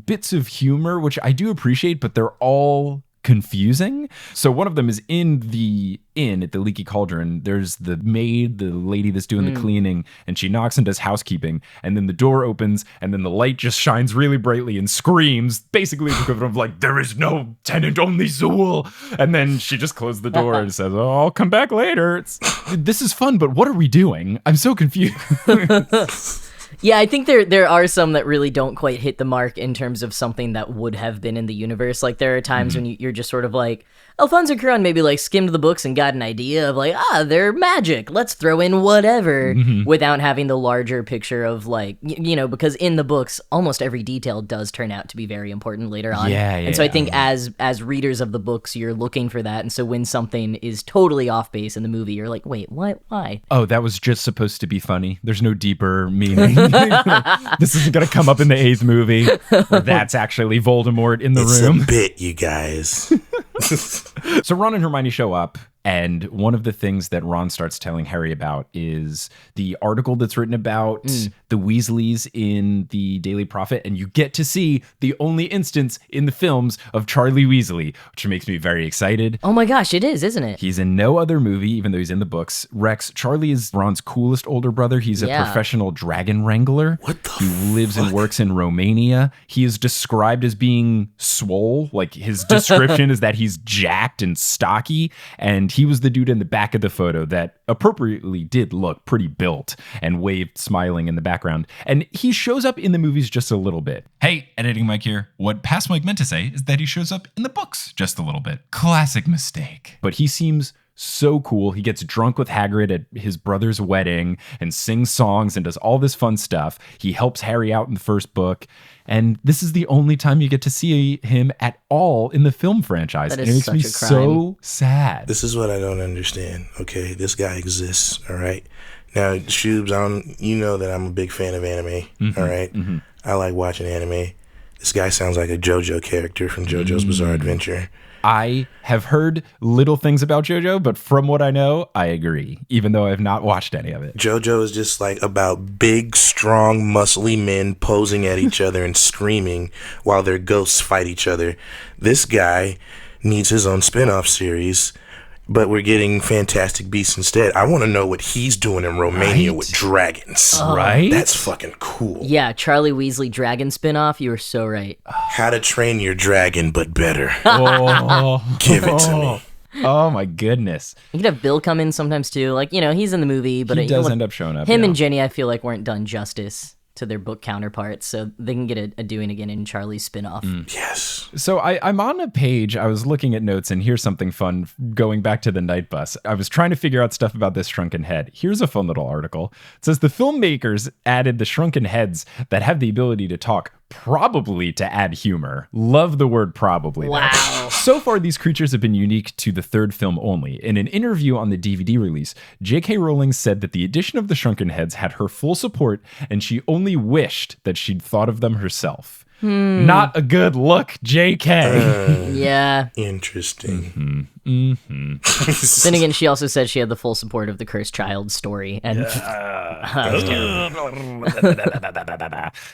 bits of humor, which I do appreciate, but they're all confusing. So one of them is in the inn at the Leaky Cauldron. There's the maid, the lady that's doing the cleaning, and she knocks and does housekeeping. And then the door opens, and then the light just shines really brightly and screams, basically the equivalent of like, there is no tenant, only Zool. And then she just closed the door and says, oh, I'll come back later. This is fun, but what are we doing? I'm so confused. Yeah, I think there are some that really don't quite hit the mark in terms of something that would have been in the universe. Like, there are times when you're just sort of like, Alfonso Curan maybe like skimmed the books and got an idea of like, they're magic, let's throw in whatever, without having the larger picture of like, because in the books, almost every detail does turn out to be very important later on. Yeah. And so I think as readers of the books, you're looking for that. And so when something is totally off base in the movie, you're like, wait, what? Why? Oh, that was just supposed to be funny. There's no deeper meaning. This isn't going to come up in the 8th movie. Where that's actually Voldemort in the room. It's a bit, you guys. So Ron and Hermione show up, and one of the things that Ron starts telling Harry about is the article that's written about the Weasleys in the Daily Prophet, and you get to see the only instance in the films of Charlie Weasley, which makes me very excited. Oh my gosh, it is, isn't it? He's in no other movie, even though he's in the books. Rex, Charlie is Ron's coolest older brother. He's a professional dragon wrangler. What the He lives and works in Romania. He is described as being swole. Like, his description is that he's jacked and stocky, and he was the dude in the back of the photo that appropriately did look pretty built and waved smiling in the background. And he shows up in the movies just a little bit. Hey, editing Mike here. What Past Mike meant to say is that he shows up in the books just a little bit. Classic mistake. But he seems so cool. He gets drunk with Hagrid at his brother's wedding and sings songs and does all this fun stuff. He helps Harry out in the first book. And this is the only time you get to see him at all in the film franchise. That and is it makes such me a crime. so sad. This is what I don't understand. Okay, this guy exists, all right? Now, Shubes, you know that I'm a big fan of anime, all right? I like watching anime. This guy sounds like a Jojo character from JoJo's Bizarre Adventure. I have heard little things about JoJo, but from what I know, I agree, even though I have not watched any of it. JoJo is just like about big, strong, muscly men posing at each other and screaming while their ghosts fight each other. This guy needs his own spin-off series, but we're getting Fantastic Beasts instead. I want to know what he's doing in Romania with dragons. Right? That's fucking cool. Yeah, Charlie Weasley dragon spinoff. You were so right. How to Train Your Dragon, but better. Oh. Give it to me. Oh my goodness. You could have Bill come in sometimes too. Like, he's in the movie, but He does end up showing up. him yeah. and Jenny, I feel like, weren't done justice to their book counterparts, so they can get a doing again in Charlie's spinoff. Yes. So I'm on a page, I was looking at notes, and here's something fun going back to the night bus. I was trying to figure out stuff about this shrunken head. Here's a fun little article. It says the filmmakers added the shrunken heads that have the ability to talk, probably to add humor. Love the word probably. Wow. So far, these creatures have been unique to the third film only. In an interview on the DVD release, J.K. Rowling said that the addition of the shrunken heads had her full support, and she only wished that she'd thought of them herself. Not a good look, J.K. Yeah. Interesting. Then again, she also said she had the full support of the cursed child story, and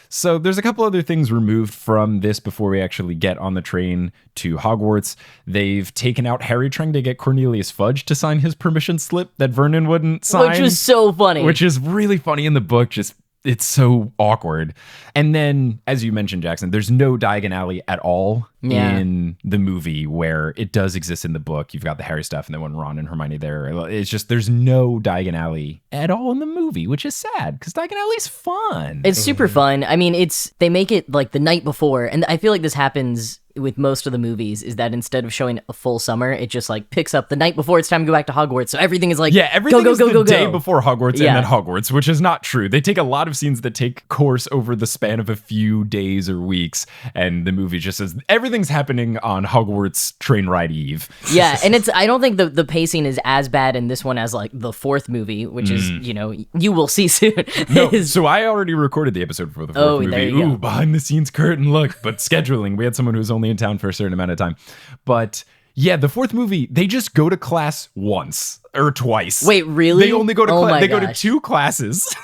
So there's a couple other things removed from this before we actually get on the train to Hogwarts. They've taken out Harry trying to get Cornelius Fudge to sign his permission slip that Vernon wouldn't sign. which was so funny. Which is really funny in the book. Just it's so awkward. And then, as you mentioned, Jackson, there's no Diagon Alley at all in the movie, where it does exist in the book. You've got the Harry stuff, and then when Ron and Hermione there, it's just there's no Diagon Alley at all in the movie, which is sad because Diagon Alley's fun. It's super fun. I mean, they make it like the night before, and I feel like this happens with most of the movies is that instead of showing a full summer, it just like picks up the night before it's time to go back to Hogwarts. So everything is like, everything go, is go, the go, day go. before Hogwarts Yeah. and then Hogwarts, which is not true. They take a lot of scenes that take course over the span of a few days or weeks, and the movie just says everything's happening on Hogwarts train ride eve. Yeah, and I don't think the pacing is as bad in this one as like the fourth movie, which is, you will see soon. No, so I already recorded the episode for the fourth movie. there you go. Ooh, behind the scenes curtain look. But scheduling, we had someone who was only in town for a certain amount of time. But yeah, the fourth movie, they just go to class once or twice. Wait, really? They only go to Oh my they go to gosh. 2 classes.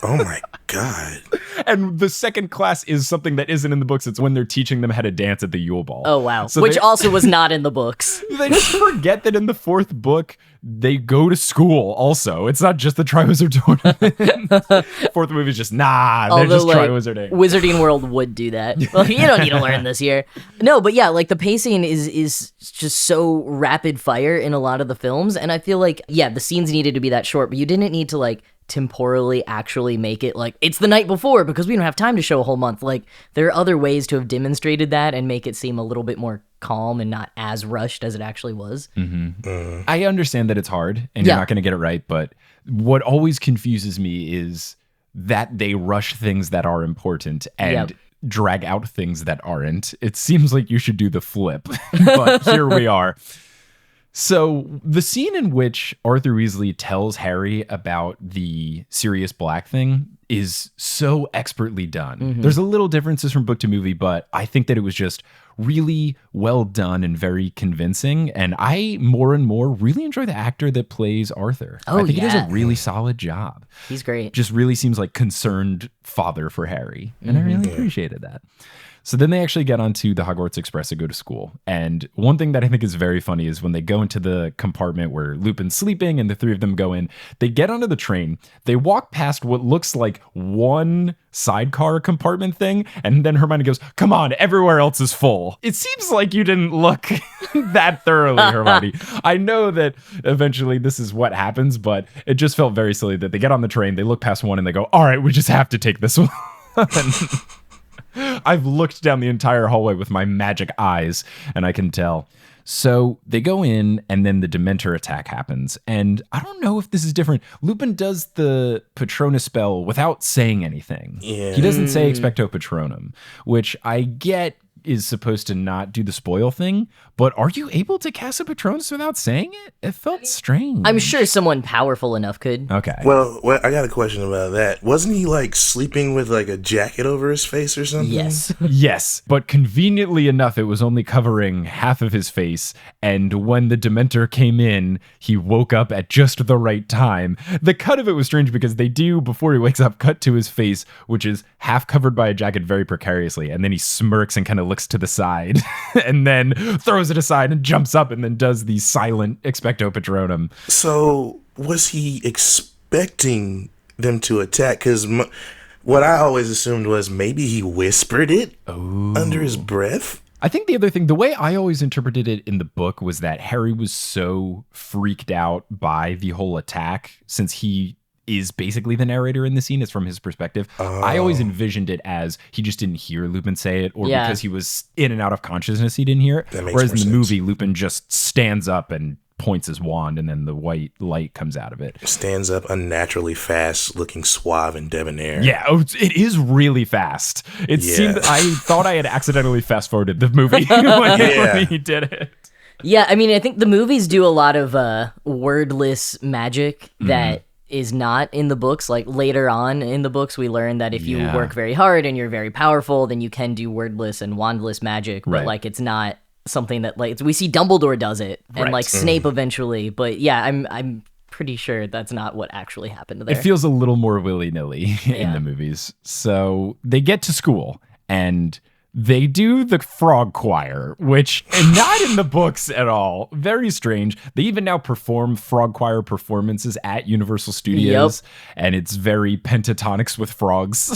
Oh my God. And the second class is something that isn't in the books. It's when they're teaching them how to dance at the Yule Ball. Oh, wow. So Which they- also was not in the books. They just forget that in the fourth book, they go to school also. It's not just the Triwizard Tournament. Fourth movie is just, they're Although, just like, Triwizarding. Wizarding World would do that. Well, you don't need to learn this year. No, but yeah, like the pacing is just so rapid fire in a lot of the films. And I feel like, yeah, the scenes needed to be that short, but you didn't need to like temporally actually make it like it's the night before because we don't have time to show a whole month. Like there are other ways to have demonstrated that and make it seem a little bit more calm and not as rushed as it actually was. I understand that it's hard and you're not going to get it right, but what always confuses me is that they rush things that are important and drag out things that aren't. It seems like you should do the flip, but here we are. So the scene in which Arthur Weasley tells Harry about the Sirius Black thing is so expertly done. There's a little differences from book to movie, but I think that it was just really well done and very convincing. And I more and more really enjoy the actor that plays Arthur. Oh, I think he does yeah. a really solid job. He's great. Just really seems like concerned father for Harry. And I really appreciated that. So then they actually get onto the Hogwarts Express to go to school. And one thing that I think is very funny is when they go into the compartment where Lupin's sleeping and the three of them go in, they get onto the train, they walk past what looks like one sidecar compartment thing, and then Hermione goes, "Come on, everywhere else is full." It seems like you didn't look that thoroughly, Hermione. I know that eventually this is what happens, but it just felt very silly that they get on the train, they look past one and they go, "All right, we just have to take this one." I've looked down the entire hallway with my magic eyes, and I can tell. So they go in, and then the Dementor attack happens. And I don't know if this is different. Lupin does the Patronus spell without saying anything. Yeah. He doesn't say Expecto Patronum, which I get is supposed to not do the spoil thing, but are you able to cast a Patronus without saying it? It felt strange. I'm sure someone powerful enough could. Okay. Well, I got a question about that. Wasn't he like sleeping with like a jacket over his face or something? Yes. Yes, but conveniently enough, it was only covering half of his face, and when the Dementor came in, he woke up at just the right time. The cut of it was strange because they do, before he wakes up, cut to his face, which is half covered by a jacket very precariously, and then he smirks and kind of looks to the side, and then throws it aside and jumps up and then does the silent Expecto Patronum. So was he expecting them to attack? Because what I always assumed was maybe he whispered it under his breath. I think the other thing, the way I always interpreted it in the book was that Harry was so freaked out by the whole attack, since he is basically the narrator in the scene, it's from his perspective. I always envisioned it as he just didn't hear Lupin say it, or because he was in and out of consciousness, he didn't hear it. That makes Whereas in more the sense. movie, Lupin just stands up and points his wand, and then the white light comes out of it. Stands up unnaturally fast, looking suave and debonair. Yeah, it is really fast. It seemed, I thought I had accidentally fast forwarded the movie when he did it. Yeah, I mean, I think the movies do a lot of wordless magic that is not in the books. Like later on in the books, we learn that if you work very hard and you're very powerful, then you can do wordless and wandless magic. But Right. like, it's not something that like we see Dumbledore does it, and Right. like Snape eventually. But yeah, I'm pretty sure that's not what actually happened there. It feels a little more willy-nilly in the movies. So they get to school and they do the frog choir, which not in the books at all. Very strange. They even now perform frog choir performances at Universal Studios, and it's very Pentatonix with frogs.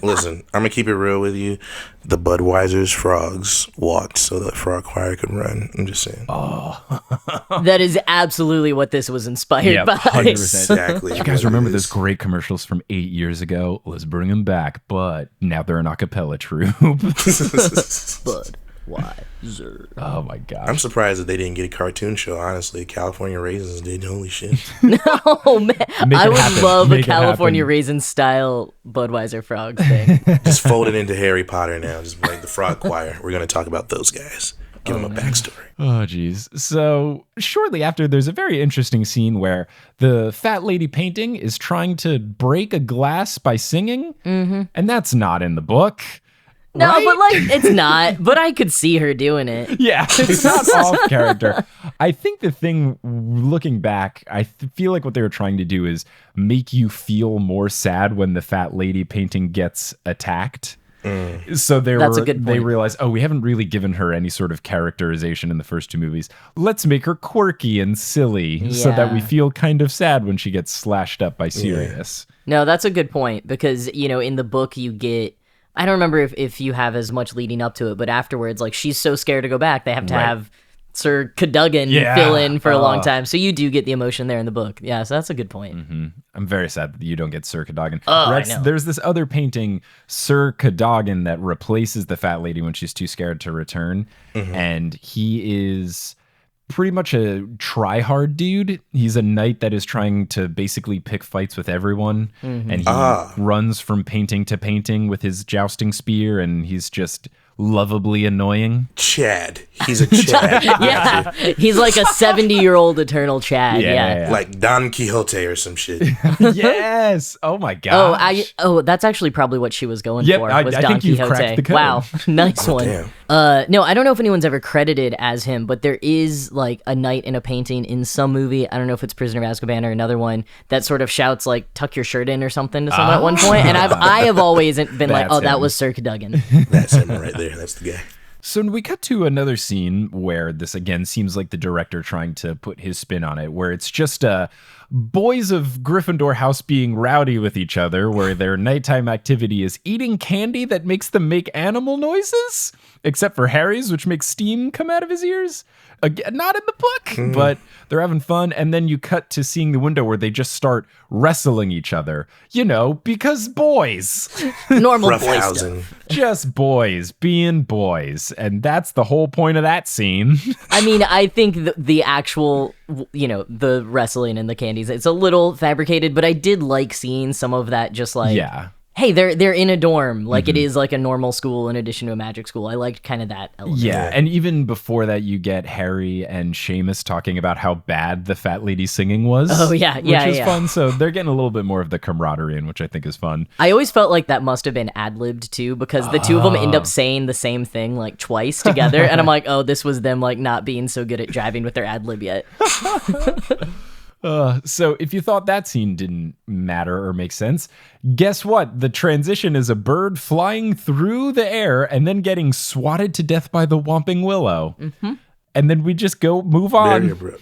Listen, I'm gonna keep it real with you. the Budweiser's frogs walked so the frog choir could run. I'm just saying. That is absolutely what this was inspired by. 100%. Exactly. You guys remember those this? great commercials from 8 years ago? Let's bring them back, but now they're an a cappella troupe. Budweiser. Oh my gosh. I'm surprised that they didn't get a cartoon show, honestly. California Raisins did. Holy shit. Oh, man. Make I it would happen. love Make a it California happen. Raisin style Budweiser frog thing. Just fold it into Harry Potter now. Just like the frog choir. We're going to talk about those guys. Give them a backstory. Oh, geez. So, shortly after, there's a very interesting scene where the fat lady painting is trying to break a glass by singing, and that's not in the book. No, right? but like, it's not. But I could see her doing it. Yeah, it's not off character. I think the thing, looking back, I feel like what they were trying to do is make you feel more sad when the fat lady painting gets attacked. So That's a good they point. realized, oh, we haven't really given her any sort of characterization in the first two movies. Let's make her quirky and silly so that we Yeah. feel kind of sad when she gets slashed up by Sirius. No, that's a good point because, in the book you get, I don't remember if you have as much leading up to it, but afterwards, like, she's so scared to go back, they have to Right. have Sir Cadogan Yeah. fill in for a long time. So you do get the emotion there in the book. Yeah, so that's a good point. I'm very sad that you don't get Sir Cadogan. Oh, Rex, I know. there's this other painting, Sir Cadogan, that replaces the fat lady when she's too scared to return. And he is pretty much a try-hard dude. He's a knight that is trying to basically pick fights with everyone. And he runs from painting to painting with his jousting spear, and he's just lovably annoying. Chad. He's a Chad. Yeah, he's like a 70-year-old eternal Chad. Yeah. Like Don Quixote or some shit. Yes. Oh my gosh. That's actually probably what she was going Yep, for. I Was think Don you've Quixote. cracked the code. Wow, nice one. damn. No, I don't know if anyone's ever credited as him, but there is like a knight in a painting in some movie. I don't know if it's Prisoner of Azkaban or another one that sort of shouts like "tuck your shirt in" or something to someone at one point. And I have always been like, That's oh, that him. was Sir Cadogan. That's him right there. That's the guy. So we cut to another scene where this again seems like the director trying to put his spin on it, where it's just boys of Gryffindor house being rowdy with each other, where their nighttime activity is eating candy that makes them make animal noises, except for Harry's, which makes steam come out of his ears. Again, not in the book, but they're having fun. And then you cut to seeing the window where they just start wrestling each other, because boys. Normal boy stuff. Roughhousing. Just boys being boys. And that's the whole point of that scene. I mean, I think the actual, the wrestling and the candies, it's a little fabricated, but I did like seeing some of that just like, Yeah. hey, they're in a dorm. Like it is like a normal school in addition to a magic school. I liked kind of that element. Yeah, and even before that, you get Harry and Seamus talking about how bad the fat lady singing was. Oh, yeah, which yeah, is yeah. fun. So they're getting a little bit more of the camaraderie in, which I think is fun. I always felt like that must have been ad-libbed too, because the two of them end up saying the same thing like twice together, and I'm like, oh, this was them like not being so good at jiving with their ad-lib yet. So if you thought that scene didn't matter or make sense, guess what? The transition is a bird flying through the air and then getting swatted to death by the Whomping Willow. And then we just move on. Barrier, bro.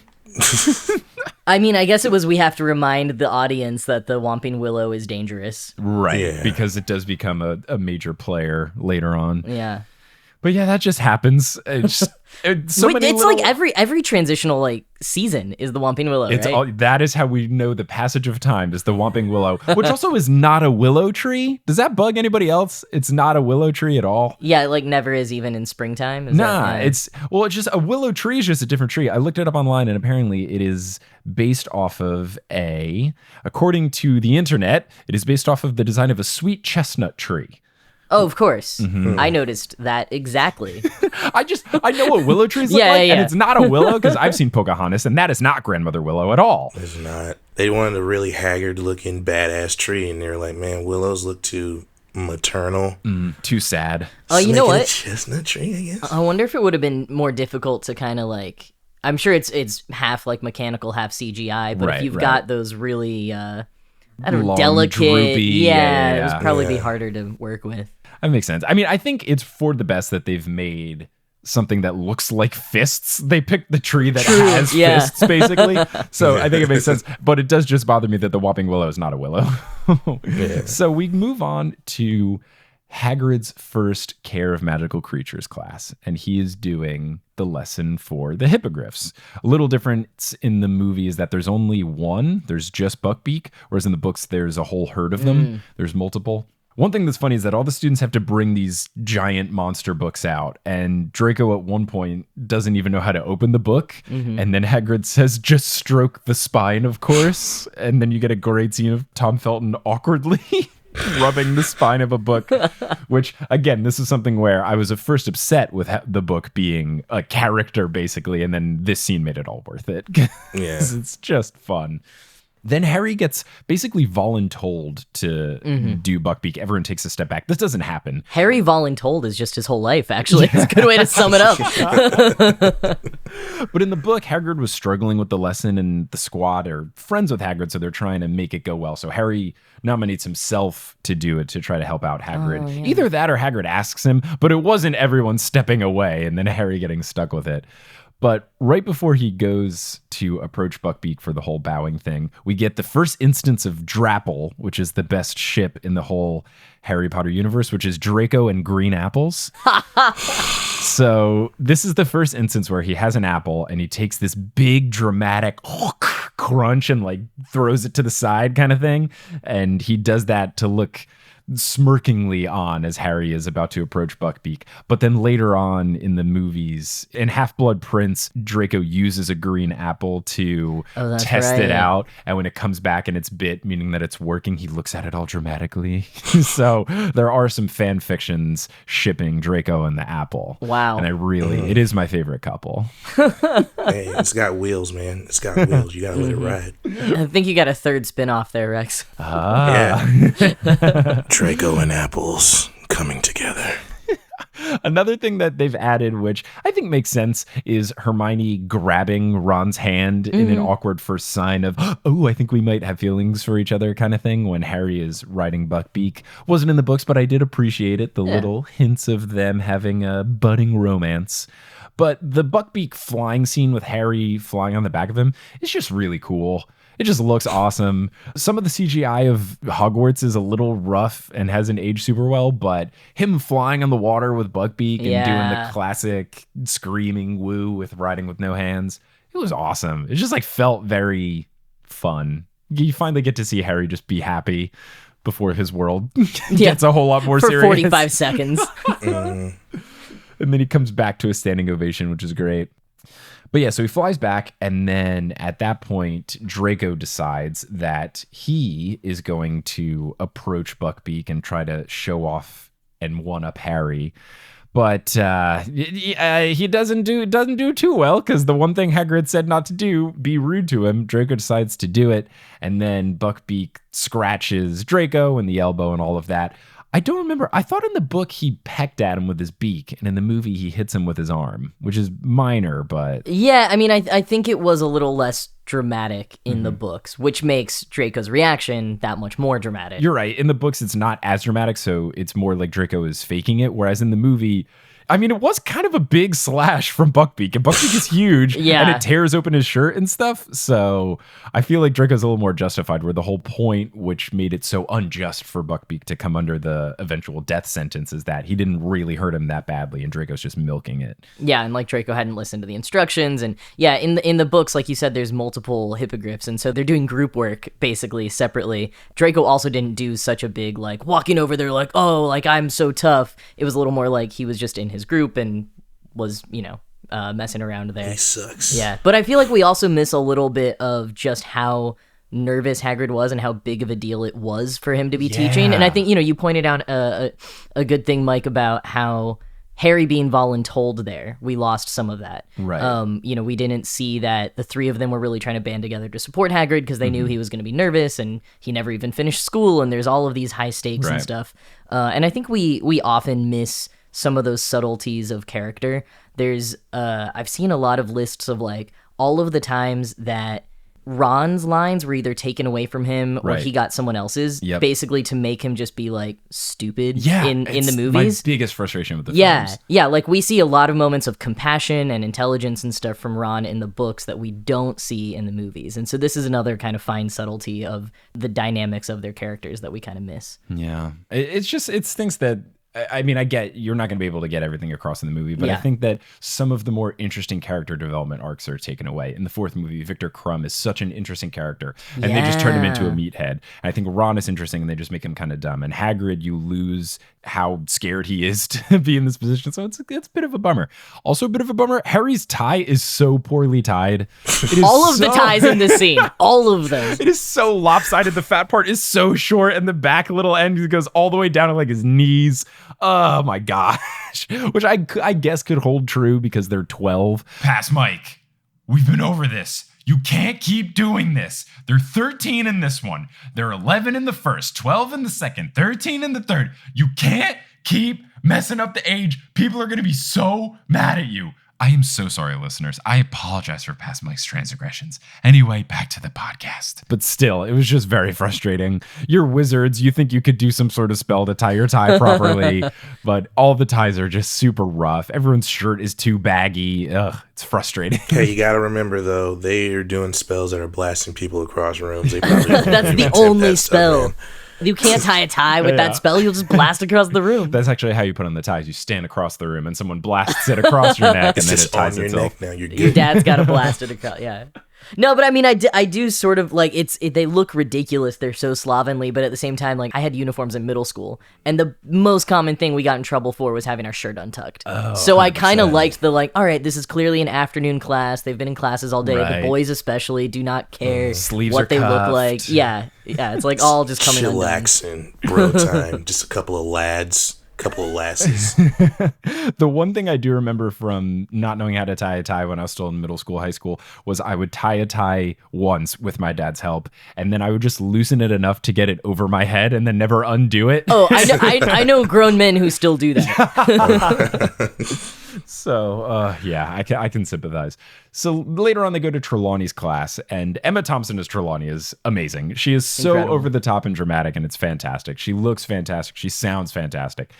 I mean, I guess it was we have to remind the audience that the Whomping Willow is dangerous. Right, Yeah. because it does become a major player later on. Yeah. But yeah, that just happens. It's Like every transitional like season is the Whomping Willow, It's right? all, that is how we know the passage of time is the Whomping Willow, which also is not a willow tree. Does that bug anybody else? It's not a willow tree at all. Yeah, it like never is even in springtime. Is Nah, that, yeah. it's just a willow tree is just a different tree. I looked it up online and apparently it is based off of according to the internet, it is based off of the design of a sweet chestnut tree. Oh, of course. Mm-hmm. I noticed that exactly. I know what willow trees look Yeah, like, yeah, and yeah. it's not a willow because I've seen Pocahontas, and that is not Grandmother Willow at all. It's not. They wanted a really haggard looking badass tree, and they were like, man, willows look too maternal. Too sad. Oh, you know Making a what? chestnut tree, I guess. I wonder if it would have been more difficult to kind of like. I'm sure it's half like mechanical, half CGI. But Right, if you've right. got those really, I don't know, Long, delicate, droopy, yeah, it yeah. would probably be Yeah. harder to work with. That makes sense. I mean, I think it's for the best that they've made something that looks like fists. They picked the tree that has yeah. fists, basically. So I think it makes sense. But it does just bother me that the Whomping Willow is not a willow. So we move on to Hagrid's first Care of Magical Creatures class, and he is doing the lesson for the hippogriffs. A little difference in the movie is that there's only one. There's just Buckbeak, whereas in the books there's a whole herd of them. There's multiple. One thing that's funny is that all the students have to bring these giant monster books out, and Draco at one point doesn't even know how to open the book, and then Hagrid says, just stroke the spine, of course, and then you get a great scene of Tom Felton awkwardly rubbing the spine of a book, which, again, this is something where I was at first upset with the book being a character, basically, and then this scene made it all worth it. Yeah. It's just fun. Then Harry gets basically voluntold to do Buckbeak. Everyone takes a step back. This doesn't happen. Harry voluntold is just his whole life, actually. It's a good way to sum it up. But in the book, Hagrid was struggling with the lesson, and the squad are friends with Hagrid, so they're trying to make it go well. So Harry nominates himself to do it to try to help out Hagrid. Oh, yeah. Either that or Hagrid asks him, but it wasn't everyone stepping away and then Harry getting stuck with it. But right before he goes to approach Buckbeak for the whole bowing thing, we get the first instance of Drapple, which is the best ship in the whole Harry Potter universe, which is Draco and green apples. So this is the first instance where he has an apple and he takes this big dramatic crunch and like throws it to the side kind of thing. And he does that to look smirkingly on as Harry is about to approach Buckbeak. But then later on in the movies, in Half-Blood Prince, Draco uses a green apple to test it out. And when it comes back and it's bit, meaning that it's working, he looks at it all dramatically. So there are some fan fictions shipping Draco and the apple. Wow. And it is my favorite couple. Hey, it's got wheels, man. It's got wheels. You gotta let it ride. I think you got a third spin-off there, Rex. Yeah. Draco and apples coming together. Another thing that they've added, which I think makes sense, is Hermione grabbing Ron's hand in an awkward first sign of, oh, I think we might have feelings for each other kind of thing when Harry is riding Buckbeak. Wasn't in the books, but I did appreciate it. The little hints of them having a budding romance. But the Buckbeak flying scene with Harry flying on the back of him is just really cool. It just looks awesome. Some of the CGI of Hogwarts is a little rough and hasn't aged super well, but him flying on the water with Buckbeak and doing the classic screaming woo with riding with no hands, it was awesome. It just like felt very fun. You finally get to see Harry just be happy before his world gets a whole lot more serious. For 45 seconds. And then he comes back to a standing ovation, which is great. But yeah, so he flies back, and then at that point, Draco decides that he is going to approach Buckbeak and try to show off and one-up Harry. But he doesn't do too well, because the one thing Hagrid said not to do, be rude to him, Draco decides to do it, and then Buckbeak scratches Draco and the elbow and all of that. I don't remember. I thought in the book he pecked at him with his beak, and in the movie he hits him with his arm, which is minor, but... Yeah, I mean, I think it was a little less dramatic in the books, which makes Draco's reaction that much more dramatic. You're right. In the books, it's not as dramatic, so it's more like Draco is faking it, whereas in the movie... I mean, it was kind of a big slash from Buckbeak, and Buckbeak is huge, and it tears open his shirt and stuff, so I feel like Draco's a little more justified, where the whole point, which made it so unjust for Buckbeak to come under the eventual death sentence, is that he didn't really hurt him that badly, and Draco's just milking it. Yeah, and like Draco hadn't listened to the instructions, and yeah, in the books, like you said, there's multiple hippogriffs, and so they're doing group work, basically, separately. Draco also didn't do such a big, like, walking over there like, oh, like, I'm so tough. It was a little more like he was just in his group and was, messing around there. He sucks. Yeah, but I feel like we also miss a little bit of just how nervous Hagrid was and how big of a deal it was for him to be teaching. And I think, you pointed out a good thing, Mike, about how Harry being voluntold there, we lost some of that. Right. We didn't see that the three of them were really trying to band together to support Hagrid because they knew he was going to be nervous and he never even finished school and there's all of these high stakes and stuff. And I think we often miss some of those subtleties of character. There's I've seen a lot of lists of like all of the times that Ron's lines were either taken away from him or he got someone else's, basically to make him just be like stupid in the movies. My biggest frustration with the films. Yeah, like we see a lot of moments of compassion and intelligence and stuff from Ron in the books that we don't see in the movies. And so this is another kind of fine subtlety of the dynamics of their characters that we kind of miss. Yeah. It's things that I mean, I get you're not going to be able to get everything across in the movie, but I think that some of the more interesting character development arcs are taken away. In the fourth movie, Victor Crumb is such an interesting character, and they just turn him into a meathead. And I think Ron is interesting, and they just make him kind of dumb. And Hagrid, you lose how scared he is to be in this position, so it's a bit of a bummer. Also, a bit of a bummer. Harry's tie is so poorly tied. All of the ties in this scene, all of them. It is so lopsided. The fat part is so short, and the back little end goes all the way down to like his knees. Oh my gosh. Which I guess could hold true because they're 12. Pass Mike. We've been over this. You can't keep doing this. They're 13 in this one. They're 11 in the first, 12 in the second, 13 in the third. You can't keep messing up the age. People are going to be so mad at you. I am so sorry, listeners. I apologize for past Mike's transgressions. Anyway, back to the podcast. But still, it was just very frustrating. You're wizards. You think you could do some sort of spell to tie your tie properly, but all the ties are just super rough. Everyone's shirt is too baggy. Ugh, it's frustrating. Hey, you got to remember, though, they are doing spells that are blasting people across rooms. They probably That's the only spell. You can't tie a tie with that spell. You'll just blast across the room. That's actually how you put on the ties. You stand across the room and someone blasts it across your neck, and then it ties on your itself. neck now. You're good. Your dad's got to blast it across. Yeah. No, but I mean, I do sort of like they look ridiculous. They're so slovenly, but at the same time, like I had uniforms in middle school, and the most common thing we got in trouble for was having our shirt untucked. Oh, so I kind of liked the all right, this is clearly an afternoon class. They've been in classes all day. Right. The boys especially do not care Sleeves what are they look cuffed. like. Yeah, it's like all just coming undone. Chillaxing, bro time. Just a couple of lads. Couple of lasses. The one thing I do remember from not knowing how to tie a tie when I was still in middle school, high school, was I would tie a tie once with my dad's help, and then I would just loosen it enough to get it over my head and then never undo it. Oh, I know grown men who still do that. So, yeah, I can sympathize. So later on, they go to Trelawney's class, and Emma Thompson as Trelawney is amazing. She is so Incredible. over the top and dramatic, and it's fantastic. She looks fantastic. She sounds fantastic.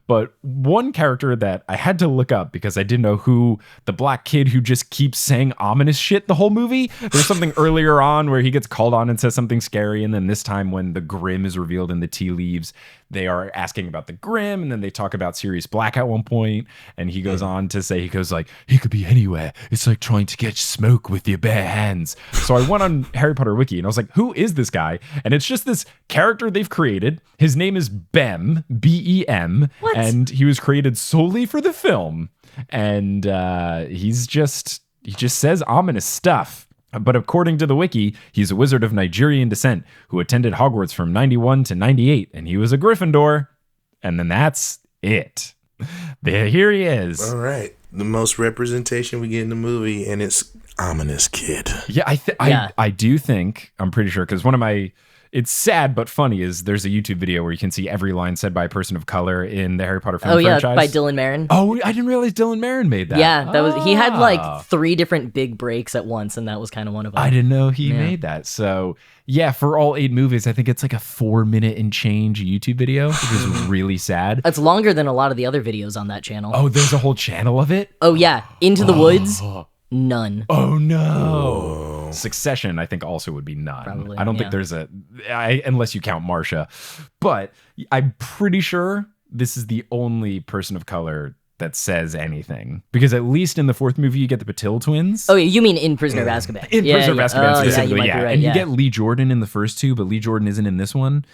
But one character that I had to look up because I didn't know who the black kid who just keeps saying ominous shit the whole movie. There's something earlier on where he gets called on and says something scary. And then this time when the Grim is revealed in the tea leaves, they are asking about the Grim. And then they talk about Sirius Black at one point. And he goes on to say, he goes like, he could be anywhere. It's like trying to catch smoke with your bare hands. So I went on Harry Potter Wiki and I was like, who is this guy? And it's just this character they've created. His name is Bem, B-E-M. What? And he was created solely for the film. And he just says ominous stuff. But according to the wiki, he's a wizard of Nigerian descent who attended Hogwarts from 91 to 98. And he was a Gryffindor. And then that's it. Here he is. All right. The most representation we get in the movie, and it's ominous kid. Yeah, I do think, I'm pretty sure, because one of my... It's sad but funny is there's a YouTube video where you can see every line said by a person of color in the Harry Potter film franchise. By Dylan Marin. Oh, I didn't realize Dylan Marin made that. Yeah, that was he had like 3 different big breaks at once, and that was kind of one of them. I didn't know he made that. So yeah, for all 8 movies, I think it's like a 4-minute and change YouTube video, which is really sad. It's longer than a lot of the other videos on that channel. Oh, there's a whole channel of it? Oh yeah, Into the Woods, none. Oh no. Succession, I think, also would be none. Probably, I don't think there's unless you count Marsha. But I'm pretty sure this is the only person of color that says anything. Because at least in the 4th movie, you get the Patil twins. Oh, you mean in Prisoner of Azkaban? In Prisoner of Azkaban, specifically, you might be right, and you get Lee Jordan in the first 2, but Lee Jordan isn't in this one.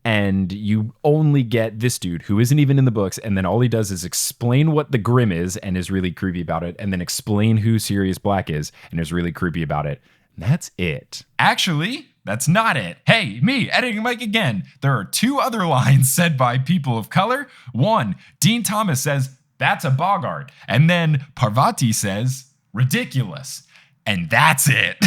And you only get this dude who isn't even in the books. And then all he does is explain what the Grim is and is really creepy about it. And then explain who Sirius Black is and is really creepy about it. And that's it. Actually, that's not it. Hey, me, editing Mike again. There are 2 other lines said by people of color. One, Dean Thomas says, that's a Bogart. And then Parvati says, ridiculous. And that's it.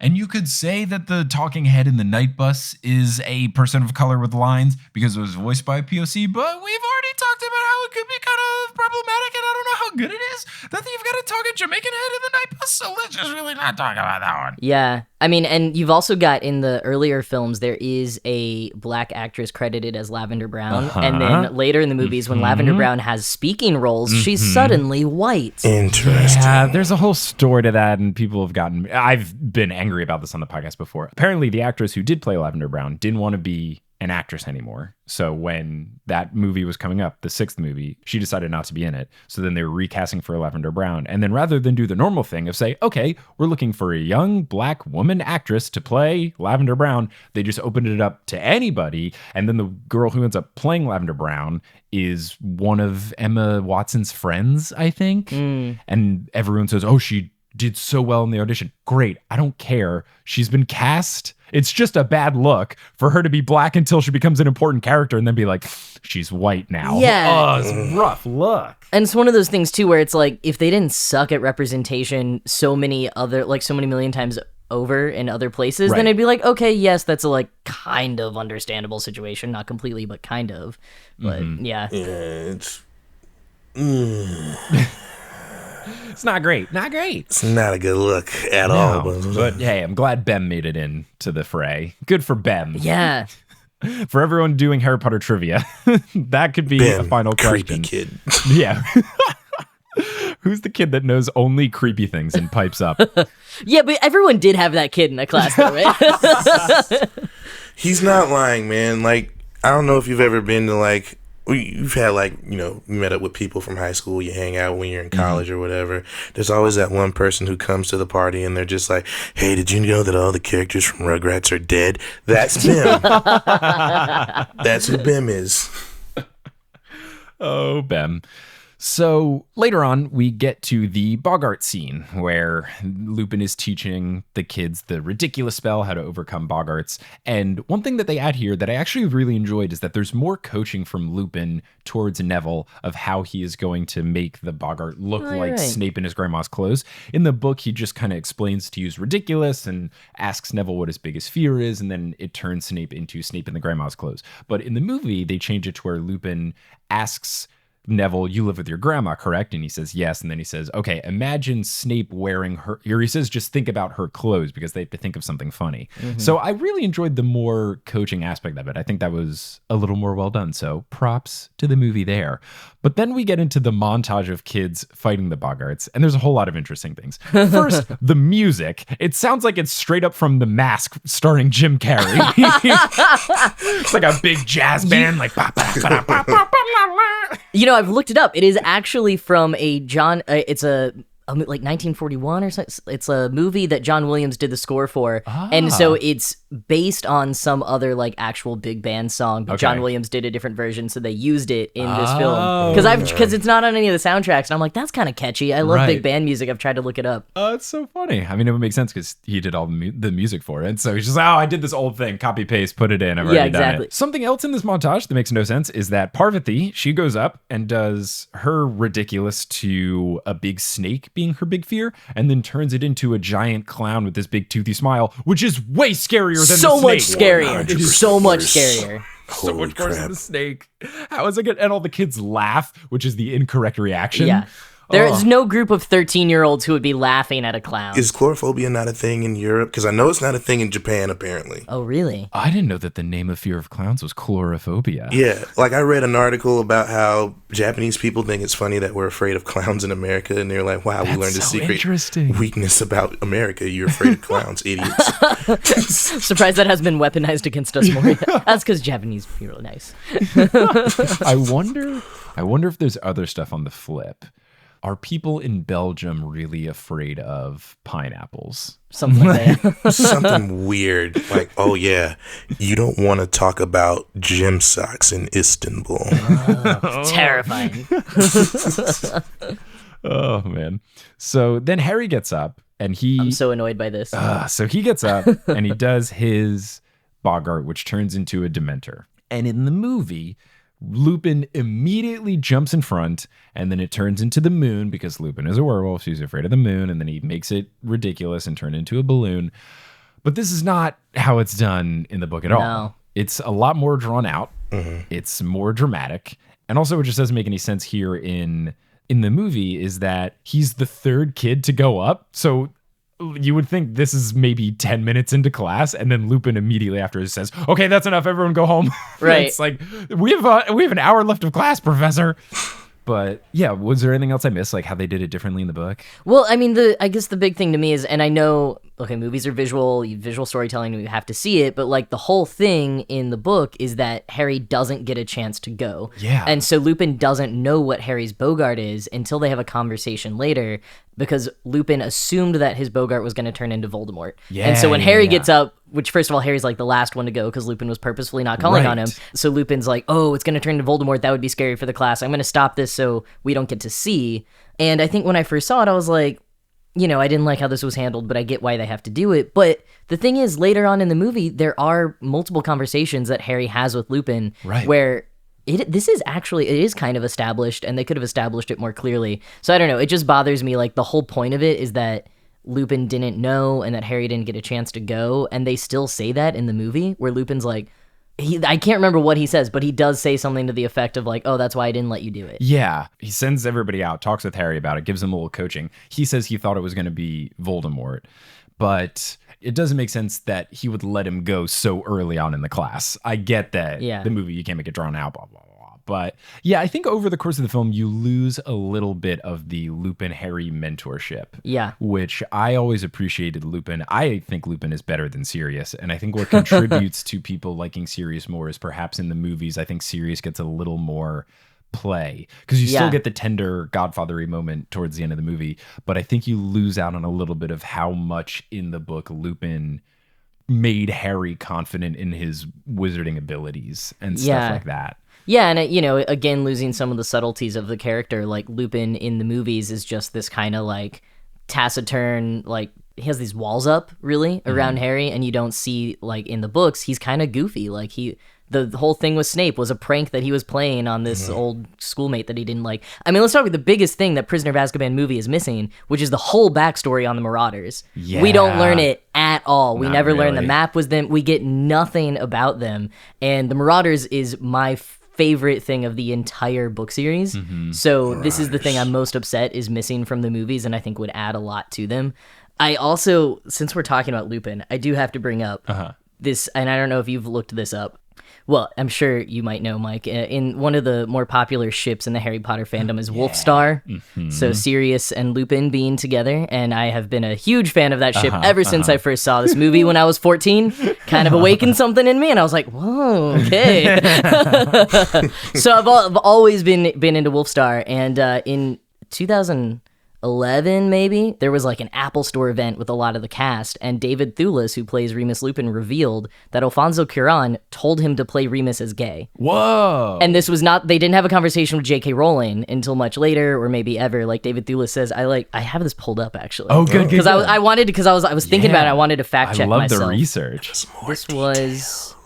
And you could say that the talking head in the night bus is a person of color with lines because it was voiced by a POC, but we've already talked about how it could be kind of problematic, and I don't know how good it is that you've got a talking Jamaican head in the night bus, so let's just really not talk about that one. Yeah. I mean, and you've also got in the earlier films, there is a black actress credited as Lavender Brown. And then later in the movies, when Lavender Brown has speaking roles, she's suddenly white. Interesting. Yeah, there's a whole story to that, and people have gotten... I've been angry about this on the podcast before. Apparently, the actress who did play Lavender Brown didn't want to be an actress anymore. So when that movie was coming up, the 6th movie, she decided not to be in it. So then they were recasting for Lavender Brown. And then rather than do the normal thing of say, okay, we're looking for a young black woman actress to play Lavender Brown, they just opened it up to anybody. And then the girl who ends up playing Lavender Brown is one of Emma Watson's friends, I think. And everyone says, oh, she did so well in the audition. Great. I don't care. She's been cast. It's just a bad look for her to be black until she becomes an important character and then be like, she's white now. Yeah. Oh, it's a rough look. And it's one of those things too where it's like if they didn't suck at representation so many million times over in other places, then it'd be like, okay, yes, that's a like kind of understandable situation. Not completely, but kind of. But yeah. Yeah, it's It's not great. Not great. it's not a good look at all. But hey, I'm glad Bem made it in to the fray. Good for Bem. Yeah. For everyone doing Harry Potter trivia, that could be a final creepy question. kid. Yeah. Who's the kid that knows only creepy things and pipes up? Yeah, but everyone did have that kid in a class though, right? He's not lying, man. Like, I don't know if you've ever been to like, you've had like, you met up with people from high school, you hang out when you're in college or whatever. There's always that one person who comes to the party and they're just like, hey, did you know that all the characters from Rugrats are dead? That's Bim. That's who Bim is. Oh, Bem. So later on, we get to the Boggart scene where Lupin is teaching the kids the ridiculous spell, how to overcome Boggarts. And one thing that they add here that I actually really enjoyed is that there's more coaching from Lupin towards Neville of how he is going to make the Boggart look like Snape in his grandma's clothes. In the book, he just kind of explains to use ridiculous and asks Neville what his biggest fear is, and then it turns Snape into Snape in the grandma's clothes. But in the movie, they change it to where Lupin asks Neville, you live with your grandma, correct? And he says, yes. And then he says, okay, imagine Snape wearing her, or he says, just think about her clothes because they have to think of something funny. So I really enjoyed the more coaching aspect of it. I think that was a little more well done. So props to the movie there. But then we get into the montage of kids fighting the Boggarts, and there's a whole lot of interesting things. First, the music. It sounds like it's straight up from The Mask starring Jim Carrey. It's like a big jazz band, like I've looked it up. It is actually from a John. It's a like 1941 or something. It's a movie that John Williams did the score for, and so it's based on some other like actual big band song. But John Williams did a different version, so they used it in this film because it's not on any of the soundtracks. And I'm like, that's kind of catchy. I love big band music. I've tried to look it up. Oh, it's so funny. I mean, it would make sense because he did all the music for it. So he's just, I did this old thing, copy paste, put it in. I've already done it. Something else in this montage that makes no sense is that Parvati, she goes up and does her ridiculous to a big snake being her big fear, and then turns it into a giant clown with this big toothy smile, which is way scarier than so the snake. Much scarier. It is so much scarier. So much worse than the snake. How is it good? And all the kids laugh, which is the incorrect reaction. Yeah. There is no group of 13-year-olds who would be laughing at a clown. Is coulrophobia not a thing in Europe? Because I know it's not a thing in Japan, apparently. Oh, really? I didn't know that the name of fear of clowns was coulrophobia. Yeah, like I read an article about how Japanese people think it's funny that we're afraid of clowns in America, and they're like, wow, we learned a secret weakness about America. You're afraid of clowns, idiots. Surprised that has been weaponized against us more. That's because Japanese people are nice. I wonder if there's other stuff on the flip. Are people in Belgium really afraid of pineapples? Something like that. Something weird. Like, oh yeah, you don't want to talk about gym socks in Istanbul. Terrifying. Oh, man. So then Harry gets up and I'm so annoyed by this. So he gets up and he does his Boggart, which turns into a Dementor. And in the movie, Lupin immediately jumps in front, and then it turns into the moon because Lupin is a werewolf. So he's afraid of the moon, and then he makes it ridiculous and turn into a balloon. But this is not how it's done in the book at all. It's a lot more drawn out. It's more dramatic. And also, it just doesn't make any sense here in the movie is that he's the third kid to go up. So you would think this is maybe 10 minutes into class, and then Lupin immediately after says, okay, that's enough, everyone go home. Right. It's like, we have an hour left of class, Professor. But yeah, was there anything else I missed, like how they did it differently in the book? Well, I mean, I guess the big thing to me is, and I know okay, movies are visual storytelling, you have to see it, but like the whole thing in the book is that Harry doesn't get a chance to go. Yeah. And so Lupin doesn't know what Harry's Bogart is until they have a conversation later, because Lupin assumed that his Bogart was going to turn into Voldemort. Yeah, and so when yeah, Harry yeah. gets up, which first of all, Harry's like the last one to go because Lupin was purposefully not calling on him. Right. So Lupin's like, oh, it's going to turn into Voldemort. That would be scary for the class. I'm going to stop this so we don't get to see. And I think when I first saw it, I was like, you know, I didn't like how this was handled, but I get why they have to do it. But the thing is, later on in the movie, there are multiple conversations that Harry has with Lupin Right. where this is actually, it is kind of established, and they could have established it more clearly. So I don't know, it just bothers me. Like, the whole point of it is that Lupin didn't know and that Harry didn't get a chance to go, and they still say that in the movie, where Lupin's like, I can't remember what he says, but he does say something to the effect of like, oh, that's why I didn't let you do it. Yeah, he sends everybody out, talks with Harry about it, gives him a little coaching. He says he thought it was going to be Voldemort, but it doesn't make sense that he would let him go so early on in the class. I get that. Yeah. The movie, you can't make it drawn out, blah, blah, blah. But yeah, I think over the course of the film, you lose a little bit of the Lupin-Harry mentorship. Yeah. Which I always appreciated Lupin. I think Lupin is better than Sirius. And I think what contributes to people liking Sirius more is perhaps in the movies, I think Sirius gets a little more play because you still get the tender godfathery moment towards the end of the movie. But I think you lose out on a little bit of how much in the book Lupin made Harry confident in his wizarding abilities and stuff like that. Yeah, and you know, again, losing some of the subtleties of the character, like Lupin in the movies is just this kind of like taciturn, like he has these walls up really around Harry, and you don't see like in the books he's kind of goofy. Like the whole thing with Snape was a prank that he was playing on this old schoolmate that he didn't like. I mean, let's talk about the biggest thing that Prisoner of Azkaban movie is missing, which is the whole backstory on the Marauders. Yeah. We don't learn it at all. We Not never learn the really. map was them. We get nothing about them, and the Marauders is my favorite thing of the entire book series. So this is the thing I'm most upset is missing from the movies, and I think would add a lot to them. I also, since we're talking about Lupin, I do have to bring up this, and I don't know if you've looked this up. Well, I'm sure you might know, Mike. In one of the more popular ships in the Harry Potter fandom is Wolfstar. So Sirius and Lupin being together, and I have been a huge fan of that ship ever since I first saw this movie when I was 14. Kind of awakened something in me, and I was like, whoa, okay. So I've always been into Wolfstar, and in 2011 maybe there was like an Apple Store event with a lot of the cast, and David Thewlis, who plays Remus Lupin, revealed that Alfonso Curan told him to play Remus as gay. Whoa. And this was not, they didn't have a conversation with J.K. Rowling until much later, or maybe ever. Like David Thewlis says, I have this pulled up actually. Oh, good, Because I was thinking about it. I wanted to fact check I love myself. the research. This was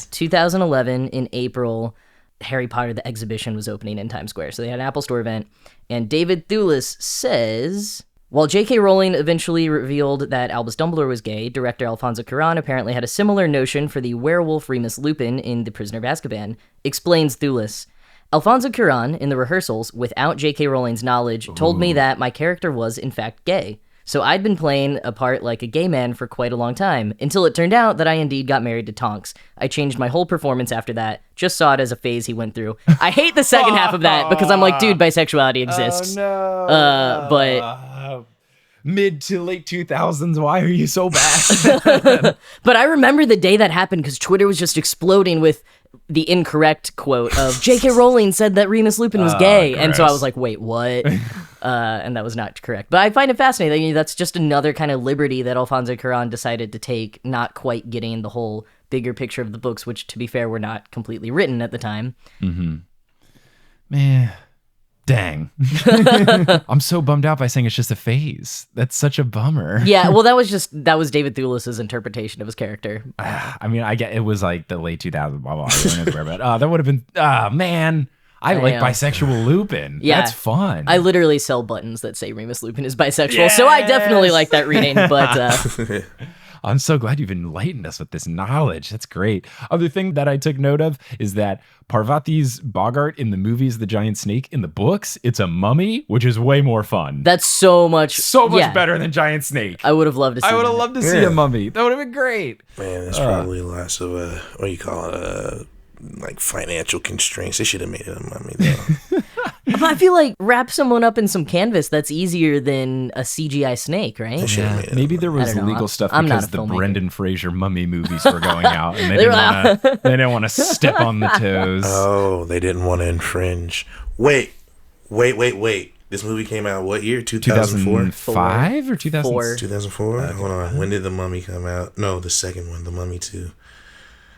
2011 in April. Harry Potter the exhibition was opening in Times Square, so they had an Apple Store event, and David Thewlis says, while J.K. Rowling eventually revealed that Albus Dumbledore was gay, director Alfonso Cuarón apparently had a similar notion for the werewolf Remus Lupin in The Prisoner of Azkaban. Explains Thewlis. Alfonso Cuarón, in the rehearsals, without J.K. Rowling's knowledge, told me that my character was, in fact, gay. So I'd been playing a part like a gay man for quite a long time, until it turned out that I indeed got married to Tonks. I changed my whole performance after that, just saw it as a phase he went through. I hate the second half of that, because I'm like, dude, bisexuality exists. Oh, no. But mid to late 2000s, why are you so bad? But I remember the day that happened, because Twitter was just exploding with the incorrect quote of J.K. Rowling said that Remus Lupin was gay. And so I was like, wait, what? And that was not correct. But I find it fascinating. That's just another kind of liberty that Alfonso Cuarón decided to take, not quite getting the whole bigger picture of the books, which, to be fair, were not completely written at the time. Man, dang. I'm so bummed out by saying it's just a phase. That's such a bummer. Yeah, well, that was David Thewlis's interpretation of his character. I mean, I get it was like the late 2000s, blah, blah, blah. That would have been, man, I like know. bisexual Lupin. Yeah. That's fun. I literally sell buttons that say Remus Lupin is bisexual, so I definitely like that reading, but... I'm so glad you've enlightened us with this knowledge. That's great. Other thing that I took note of is that Parvati's Bogart in the movies, The Giant Snake, in the books, it's a mummy, which is way more fun. That's so much Better than Giant Snake. I would have loved to see I would have that. loved to see a mummy. That would have been great. Man, that's probably lots of what do you call it? Like financial constraints. They should have made it a mummy though. But I feel like wrap someone up in some canvas, that's easier than a CGI snake, right? Yeah, maybe there was I don't know. legal stuff I'm not because a the filmmaker. Brendan Fraser mummy movies were going out, and they didn't want to step on the toes. Oh, they didn't want to infringe. Wait. This movie came out what year? 2004? 2005 or 2004? 2004? Hold on. When did The Mummy come out? No, the second one, The Mummy 2.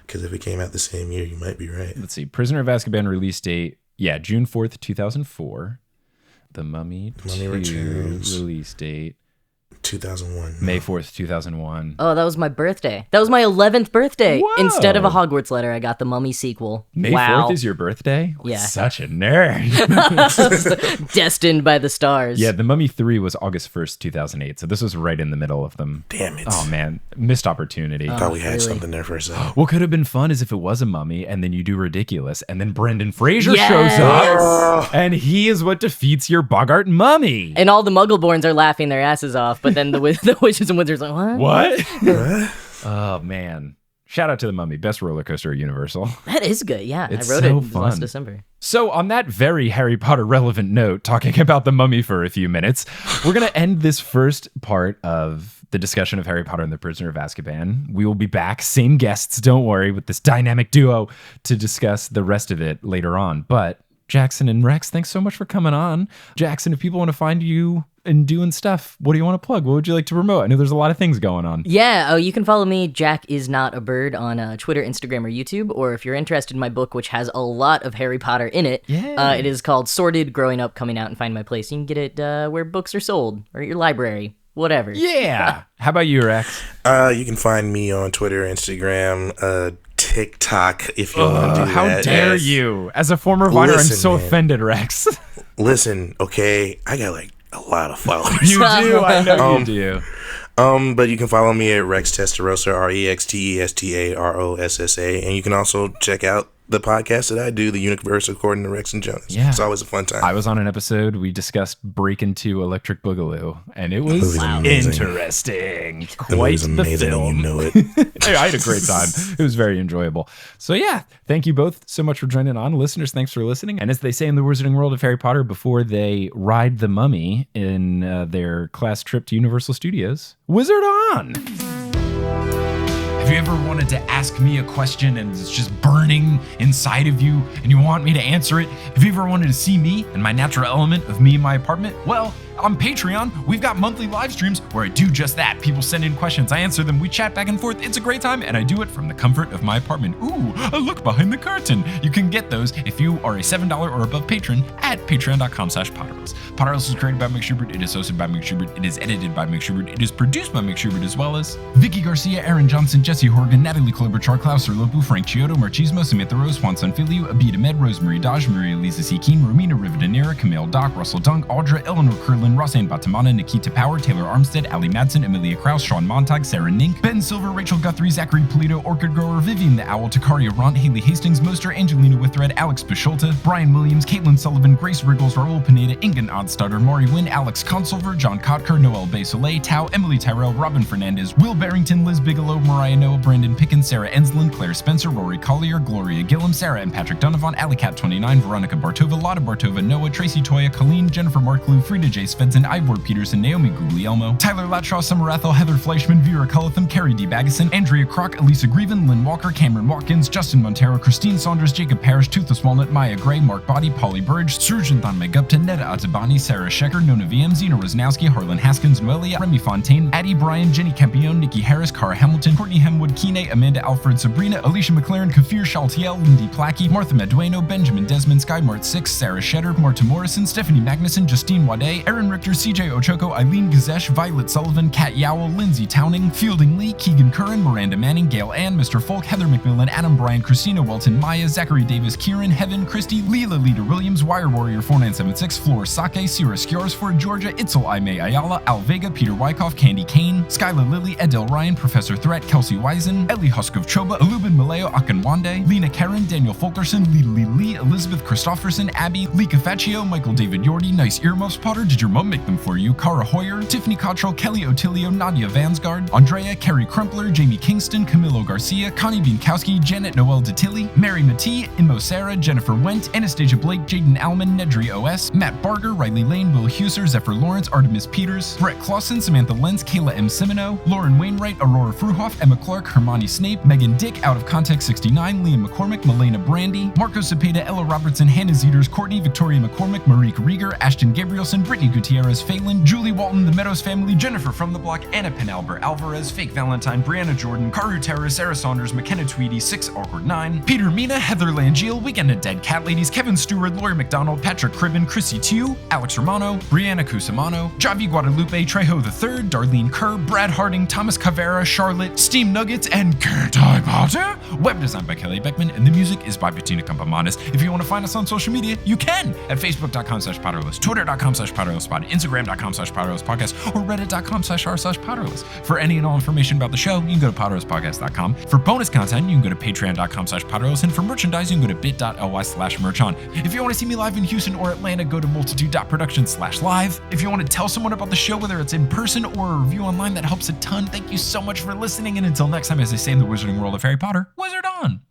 Because if it came out the same year, you might be right. Let's see. Prisoner of Azkaban release date, June 4th, 2004. The Mummy 2 Returns. release date, 2001. May 4th, 2001. Oh, that was my birthday. That was my 11th birthday. Whoa. Instead of a Hogwarts letter, I got the Mummy sequel. May wow. 4th is your birthday? Yeah. Such a nerd. Destined by the stars. Yeah, The Mummy 3 was August 1st, 2008. So this was right in the middle of them. Damn it. Oh, man. Missed opportunity. Thought we had really? something there for a second. What could have been fun is if it was a mummy and then you do ridiculous and then Brendan Fraser Yes. shows up and he is what defeats your Bogart mummy. And all the Muggleborns are laughing their asses off, but then the witches and wizards are like, what? What? Oh, man. Shout out to The Mummy. Best roller coaster at Universal. That is good. Yeah, It's I wrote so it fun. last December. So on that very Harry Potter relevant note, talking about The Mummy for a few minutes, we're going to end this first part of the discussion of Harry Potter and the Prisoner of Azkaban. We will be back, same guests, don't worry, with this dynamic duo to discuss the rest of it later on. But Jackson and Rex, thanks so much for coming on. Jackson, if people want to find you and doing stuff, what do you want to plug? What would you like to promote? I know there's a lot of things going on. Yeah, oh, you can follow me, Jack is not a bird, on Twitter, Instagram, or YouTube. Or if you're interested in my book, which has a lot of Harry Potter in it, it is called Sorted Growing Up, Coming Out, and Find My Place. You can get it where books are sold, or at your library, whatever. Yeah. How about you, Rex? You can find me on Twitter, Instagram, TikTok, if you want to do that. How dare you? As a former Viner, I'm Listen, so man. offended, Rex. Listen, okay, I got like a lot of followers. You do. I know you do. But you can follow me at Rex Testarossa, REXTESTAROSSA, and you can also check out the podcast that I do, The Universe According to Rex and Jonas. Yeah. It's always a fun time. I was on an episode, we discussed Break Into Electric Boogaloo, and it was movie's amazing. interesting. the Quite movie's the amazing, and film. you know it. Hey, I had a great time. It was very enjoyable. So yeah, thank you both so much for joining on. Listeners, thanks for listening. And as they say in the Wizarding World of Harry Potter, before they ride the mummy in their class trip to Universal Studios, wizard on! Have you ever wanted to ask me a question and it's just burning inside of you and you want me to answer it? Have you ever wanted to see me and my natural element of me in my apartment? Well, on Patreon, we've got monthly live streams where I do just that. People send in questions, I answer them, we chat back and forth. It's a great time, and I do it from the comfort of my apartment. Ooh, a look behind the curtain. You can get those if you are a $7 or above patron at patreon.com/Potterless. Potterless is created by Mike Schubert. It is hosted by Mike Schubert. It is edited by Mike Schubert. It is produced by Mike Schubert, as well as Vicky Garcia, Aaron Johnson, Jesse Horgan, Natalie Klobuchar, Klaus Erlobu, Frank Chiodo, Marchismo, Samantha Rose, Juan Sanfilio, Abid Ahmed, Rosemary Dodge, Maria Lisa C. Keen, Romina Rivadeneira, Camille Dock, Russell Dunk, Audra, Eleanor Curlin, Rosanne Batamana, Nikita Power, Taylor Armstead, Ali Madsen, Amelia Krause, Sean Montag, Sarah Nink, Ben Silver, Rachel Guthrie, Zachary Polito, Orchid Grower, Vivian the Owl, Takaria Ront, Haley Hastings, Moster, Angelina Withred, Alex Bisholta, Brian Williams, Caitlin Sullivan, Grace Riggles, Raul Pineda, Ingen Oddstutter, Maury Wynn, Alex Consulver, John Kotker, Noel Bay Soleil, Tao, Emily Tyrell, Robin Fernandez, Will Barrington, Liz Bigelow, Mariah Noah, Brandon Pickens, Sarah Enslin, Claire Spencer, Rory Collier, Gloria Gillum, Sarah and Patrick Donovan, Alicat29, Veronica Bartova, Lotta Bartova, Noah, Tracy Toya, Colleen, Jennifer Marklew, Frida J. Svensson, Ivor Peterson, Naomi Guglielmo, Tyler Latshaw, Summer Ethel, Heather Fleischman, Vera Cullitham, Carrie D. Baggeson, Andrea Kroc, Elisa Grieven, Lynn Walker, Cameron Watkins, Justin Montero, Christine Saunders, Jacob Parrish, Toothless Walnut, Maya Gray, Mark Body, Polly Burge, Surjanthan Megupta, Neda Atabani, Sarah Shecker, Nona VM, Zena Rosnowski, Harlan Haskins, Noelia, Remy Fontaine, Addie Bryan, Jenny Campione, Nikki Harris, Cara Hamilton, Courtney Hemwood, Kine, Amanda Alfred, Sabrina, Alicia McLaren, Kafir Shaltiel, Lindy Plackey, Martha Medueno, Benjamin Desmond, Skymart 6, Sarah Shedder, Marta Morrison, Stephanie Magnuson, Justine Wade, Aaron Richter, CJ Ochoko, Eileen Gazesh, Violet Sullivan, Kat Yowell, Lindsay Towning, Fielding Lee, Keegan Curran, Miranda Manning, Gail Ann, Mr. Folk, Heather McMillan, Adam Bryan, Christina Welton, Maya, Zachary Davis, Kieran, Heaven, Christy, Leela Leader Williams, Wire Warrior 4976, Floor Sake, Sierra Skjorsford, Georgia, Itzel Aime Ayala, Al Vega, Peter Wyckoff, Candy Kane, Skyla Lilly, Edel Ryan, Professor Threat, Kelsey Wiesen, Ellie Huskov Choba, Alubin Maleo Akinwande, Lena Karen, Daniel Fulkerson, Lee, Elizabeth Christofferson, Abby, Lee Cafaccio, Michael David Yordi, Nice Earmuffs, Potter, Did Your Karma, Make Them For You, Cara Hoyer, Tiffany Cottrell, Kelly Otilio, Nadia Vansgard, Andrea, Carrie Crumpler, Jamie Kingston, Camilo Garcia, Connie Bienkowski, Janet Noel Detilly, Mary Matee, Immo Sarah, Jennifer Wendt, Anastasia Blake, Jaden Alman, Nedry OS, Matt Barger, Riley Lane, Will Huser, Zephyr Lawrence, Artemis Peters, Brett Clausen, Samantha Lenz, Kayla M. Simino, Lauren Wainwright, Aurora Fruhoff, Emma Clark, Hermione Snape, Megan Dick, Out of Context 69, Liam McCormick, Milena Brandy, Marco Cepeda, Ella Robertson, Hannah Zeters, Courtney, Victoria McCormick, Marique Rieger, Ashton Gabrielson, Brittany Gutierrez, Phelan, Julie Walton, The Meadows Family, Jennifer from the Block, Anna Penalber, Alvarez, Fake Valentine, Brianna Jordan, Karu Terra, Sarah Saunders, McKenna Tweedy, 6 Awkward 9, Peter Mina, Heather Langeal, Weekend at Dead Cat Ladies, Kevin Stewart, Lori McDonald, Patrick Cribben, Chrissy Tew, Alex Romano, Brianna Cusimano, Javi Guadalupe, Trejo III, Darlene Kerr, Brad Harding, Thomas Cavera, Charlotte, Steam Nuggets, and Can't I Potter? Web design by Kelly Beckman, and the music is by Bettina Campamanes. If you want to find us on social media, you can at facebook.com/Potterless, twitter.com/PotterlessPod, instagram.com/PotterlessPodcast, or reddit.com/r/Potterless. For any and all information about the show, you can go to potterlesspodcast.com. For bonus content, you can go to patreon.com/Potterless, and for merchandise, you can go to bit.ly/merchon. If you want to see me live in Houston or Atlanta, go to multitude.productions/live. If you want to tell someone about the show, whether it's in person or a review online, that helps a ton. Thank you so much for listening, and until next time, as they say in the wizarding world of Harry Potter, wizard on!